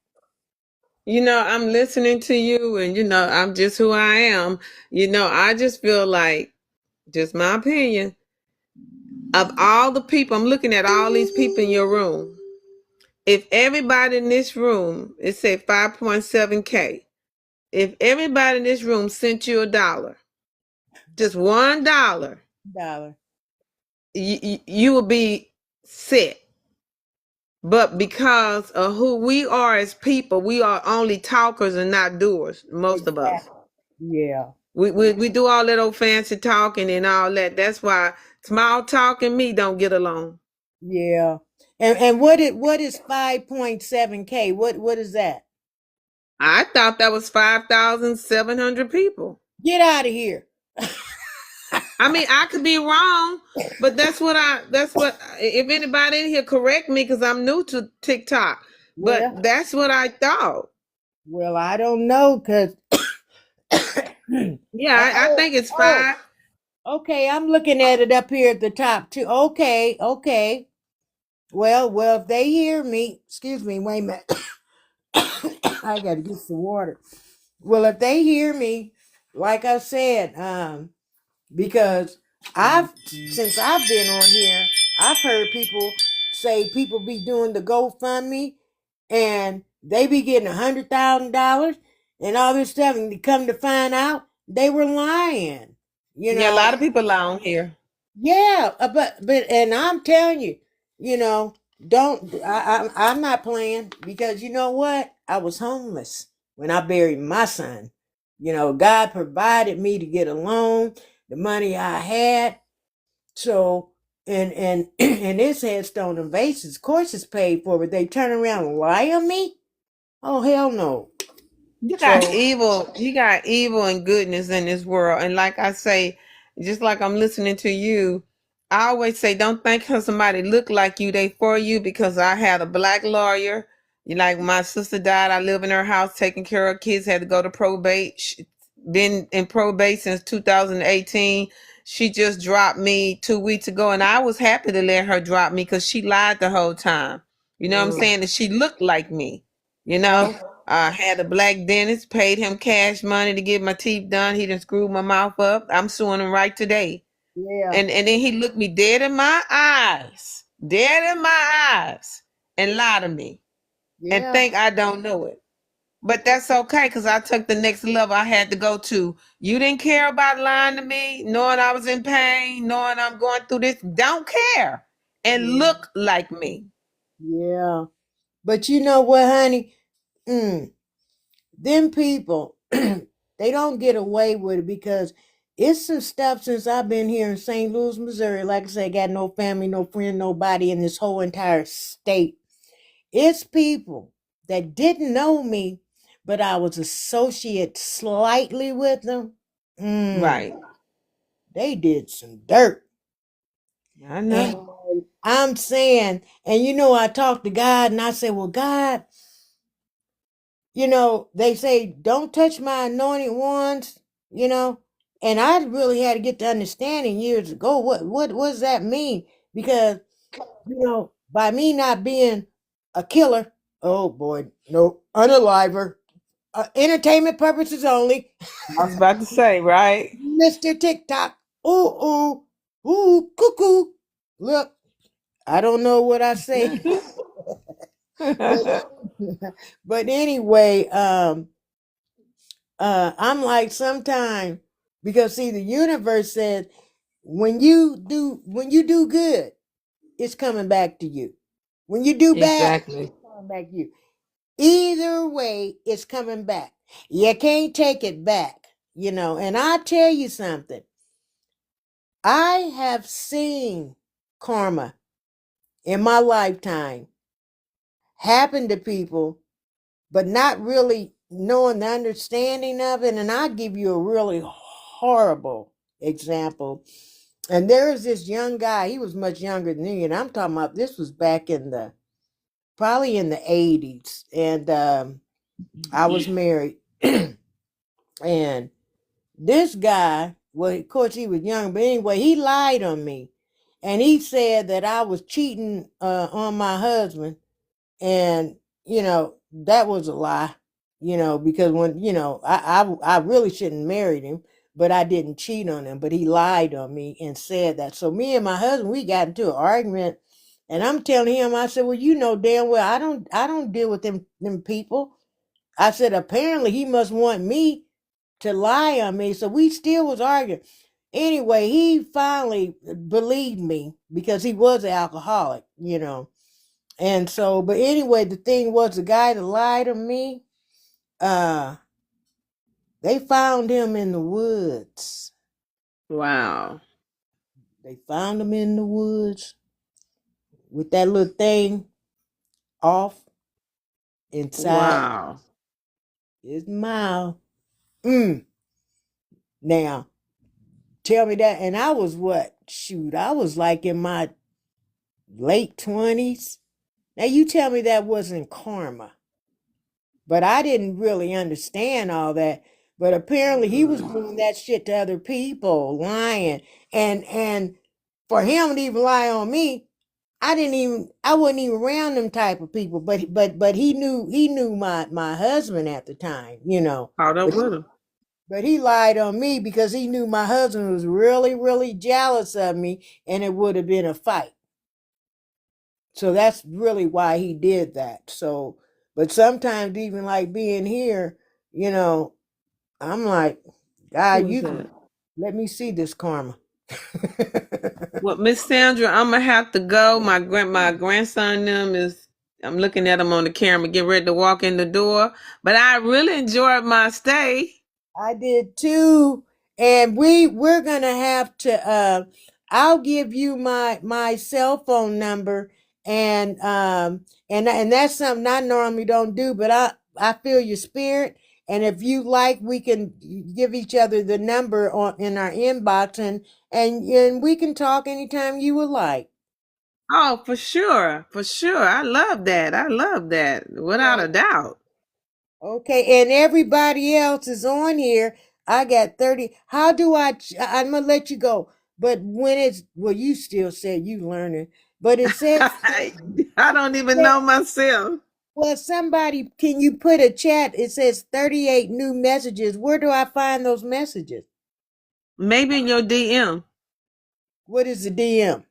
I'm listening to you, and I'm just who I am. I just feel like, just my opinion, of all the people, I'm looking at all these people in your room. If everybody in this room, it said 5.7K. If everybody in this room sent you $1, just $1, Dollar. you would be set. But because of who we are as people, we are only talkers and not doers, most of us. Exactly. Yeah. We do all that old fancy talking and all that. That's why small talk and me don't get along. Yeah. And what is 5.7K? What is that? I thought that was 5,700 people. Get out of here. I mean, I could be wrong, but that's what if anybody in here correct me because I'm new to TikTok, but Well, that's what I thought. well, I don't know because Yeah, I think it's oh, five. Okay, I'm looking at it up here at the top too. Okay, okay. Well, if they hear me, excuse me, wait a minute. I gotta get some water. Well, if they hear me, like I said, because I've since I've been on here, I've heard people say people be doing the GoFundMe and they be getting $100,000 and all this stuff, and you come to find out they were lying. You Yeah, a know, lot of people lie on here. yeah, but and I'm telling you, you know, don't I'm not playing because you know what? I was homeless when I buried my son. You know, God provided me to get a loan, the money I had. So and and this headstone and vases, of course, it's paid for, but they turn around and lie on me. Oh hell no! So You got evil and goodness in this world. And like I say, just like I'm listening to you, I always say, don't think because somebody look like you, they for you, because I had a black lawyer. Like my sister died, I live in her house taking care of kids, had to go to probate. She been in probate since 2018. She just dropped me 2 weeks ago, and I was happy to let her drop me because she lied the whole time. You know what I'm mm, saying? And she looked like me, you uh, know? I had a black dentist, paid him cash money to get my teeth done. He done screwed my mouth up. I'm suing him right today. yeah, And then he looked me dead in my eyes, and lied to me and yeah, think I don't know it. But that's okay because I took the next level I had to go to. You didn't care about lying to me, knowing I was in pain, knowing I'm going through this. Don't care. And yeah, look like me. yeah. But you know what, honey? Mm, them people, they don't get away with it because it's some stuff since I've been here in St. Louis, Missouri. Like I said, got no family, no friend, nobody in this whole entire state. It's people that didn't know me, but I was associated slightly with them. Right. They did some dirt. I And know. I'm saying, and you know, I talked to God and I said, well, God, you know, they say, don't touch my anointed ones, you know. And I really had to get the understanding years ago. What does that mean? Because, you know, by me not being a killer, oh boy, no, unaliver, entertainment purposes only, I was about to say, right? Mr. TikTok. Ooh, ooh, ooh, cuckoo. Look, I don't know what I say. but but anyway, I'm like sometime because see the universe says when you do good, it's coming back to you. When you do bad, Exactly. it's coming back to you. Either way, it's coming back. You can't take it back, you know. And I tell you something, I have seen karma in my lifetime happen to people, but not really knowing the understanding of it. And I'll give you a really horrible example. And there's this young guy, he was much younger than me, and I'm talking about this was back in the probably in the 80s. And I was married. And this guy, well, of course, he was young, but anyway, he lied on me. And he said that I was cheating on my husband. And, you know, that was a lie, you know, because when, you know, I really shouldn't married him, but I didn't cheat on him. But he lied on me and said that. So me and my husband, we got into an argument. And I'm telling him, I said, well, you know damn well I don't deal with them people. I said, apparently he must want me to lie on me. So we still was arguing. Anyway, he finally believed me because he was an alcoholic, you know. And so, but anyway, the thing was the guy that lied to me, uh, they found him in the woods. Wow. They found him in the woods with that little thing off inside Wow. his mouth. Mm. Now, tell me that. And I was what? Shoot, I was like in my late 20s. Now, you tell me that wasn't karma. But I didn't really understand all that. But apparently he was doing that shit to other people, lying. And for him to even lie on me, I wasn't even around them type of people. But he knew my husband at the time, you know. Caught up But with him. but he lied on me because he knew my husband was really, really jealous of me, and it would have been a fight. So that's really why he did that. So, but sometimes even like being here, you know, I'm like, Who God, is you that? can let me see this karma. Well, Miss Sandra, I'm gonna have to go. My grandson them is. I'm looking at him on the camera, get ready to walk in the door. But I really enjoyed my stay. I did too. And we're gonna have to I'll give you my cell phone number, and that's something I normally don't do, but I feel your spirit, and if you like we can give each other the number on in our inbox, and we can talk anytime you would like. Oh, for sure, for sure. I love that. I love that, without a doubt. Okay, and everybody else is on here. I got 30. How do I'm gonna let you go. But when it's, well, you still said you learning, but it says, I don't even know myself. well, somebody, can you put a chat? It says 38 new messages. Where do I find those messages? Maybe in your DM, What is the DM?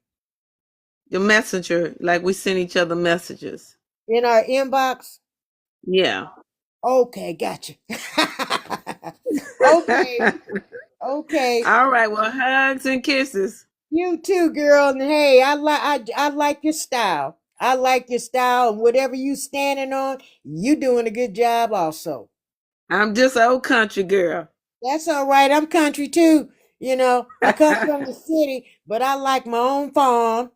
your messenger, like we send each other messages. In our inbox? Yeah. Okay, gotcha. Okay, okay. All right. Well, hugs and kisses. You too, girl. And hey, I like your style. I like your style, and whatever you standing on, you doing a good job also. I'm just an old country girl. That's all right. I'm country too. You know, I come from the city, but I like my own farm.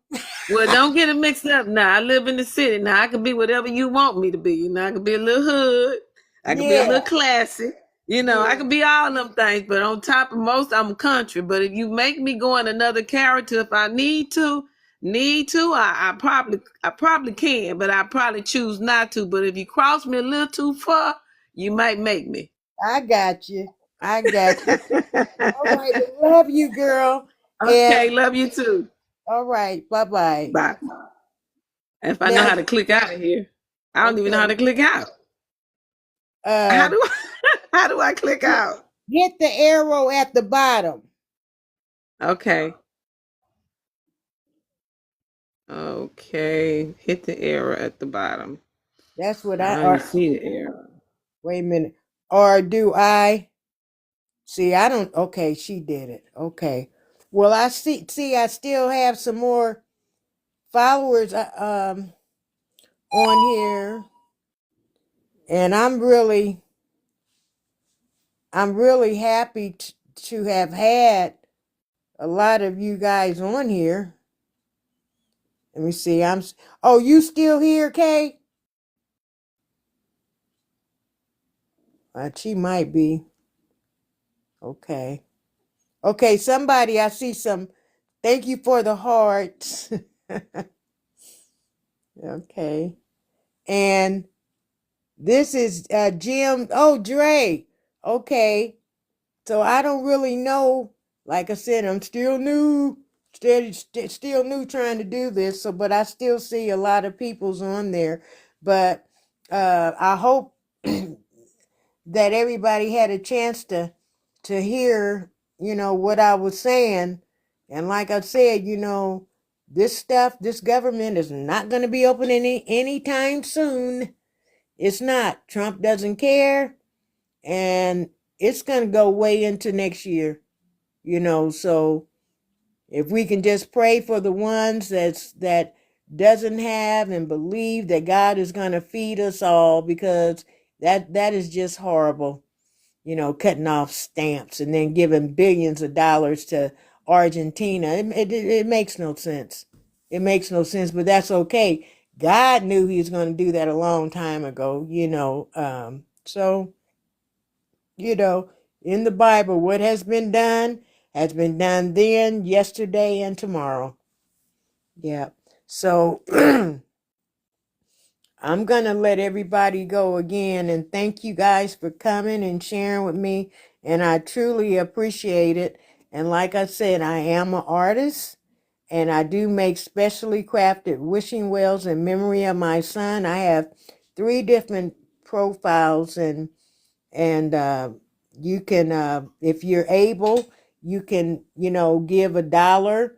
Well, don't get it mixed up now. I live in the city. Now I can be whatever you want me to be. You know, I can be a little hood. I can be a Yeah, little classy. You know, I yeah. can be all them things, but on top of most, I'm country. But if you make me go in another character, if I need to, I probably can, but I probably choose not to. But if you cross me a little too far, you might make me. I got you. I got you. All right. Well, love you, girl. And Okay, love you too. all right. Bye bye. Bye. If I know Now, how to click out of here, I don't even know how okay. to click out. How Uh, do how do I click out? hit the arrow at the bottom. Okay. Okay. Hit the arrow at the bottom. That's what I I. don't even Or see the arrow. wait a minute. Or do I? See, I don't. Okay, she did it. Okay. Well, I see. See, I still have some more followers on here, and I'm really happy to have had a lot of you guys on here. Let me see. Oh, you still here, Kay? She might be. Okay. Okay, somebody, I see some. Thank you for the hearts. Okay. And this is Jim. Oh, Dre. Okay. So I don't really know. Like I said, I'm still new. Still new trying to do this. So, but I still see a lot of people's on there. But I hope that everybody had a chance to hear, what I was saying. And like I said, this government is not going to be open anytime soon. It's not. Trump doesn't care, and it's going to go way into next year, so if we can just pray for the ones that doesn't have and believe that God is going to feed us all, because that is just horrible, cutting off stamps and then giving billions of dollars to Argentina. It makes no sense. It makes no sense, but that's okay. God knew he was going to do that a long time ago, so, you know, in the Bible, what has been done then, yesterday, and tomorrow. Yeah. So I'm going to let everybody go again, and thank you guys for coming and sharing with me. And I truly appreciate it. And like I said, I am an artist, and I do make specially crafted wishing wells in memory of my son. I have 3 different profiles, and you can, if you're able, you can, give $1,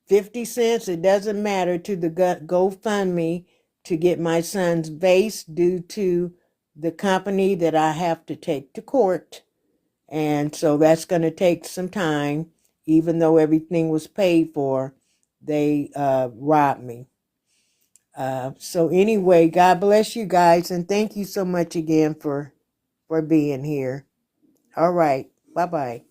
50 cents. It doesn't matter to the GoFundMe to get my son's vase due to the company that I have to take to court. And so that's going to take some time. Even though everything was paid for, they robbed me. So anyway, God bless you guys, and thank you so much again for being here. All right. Bye-bye.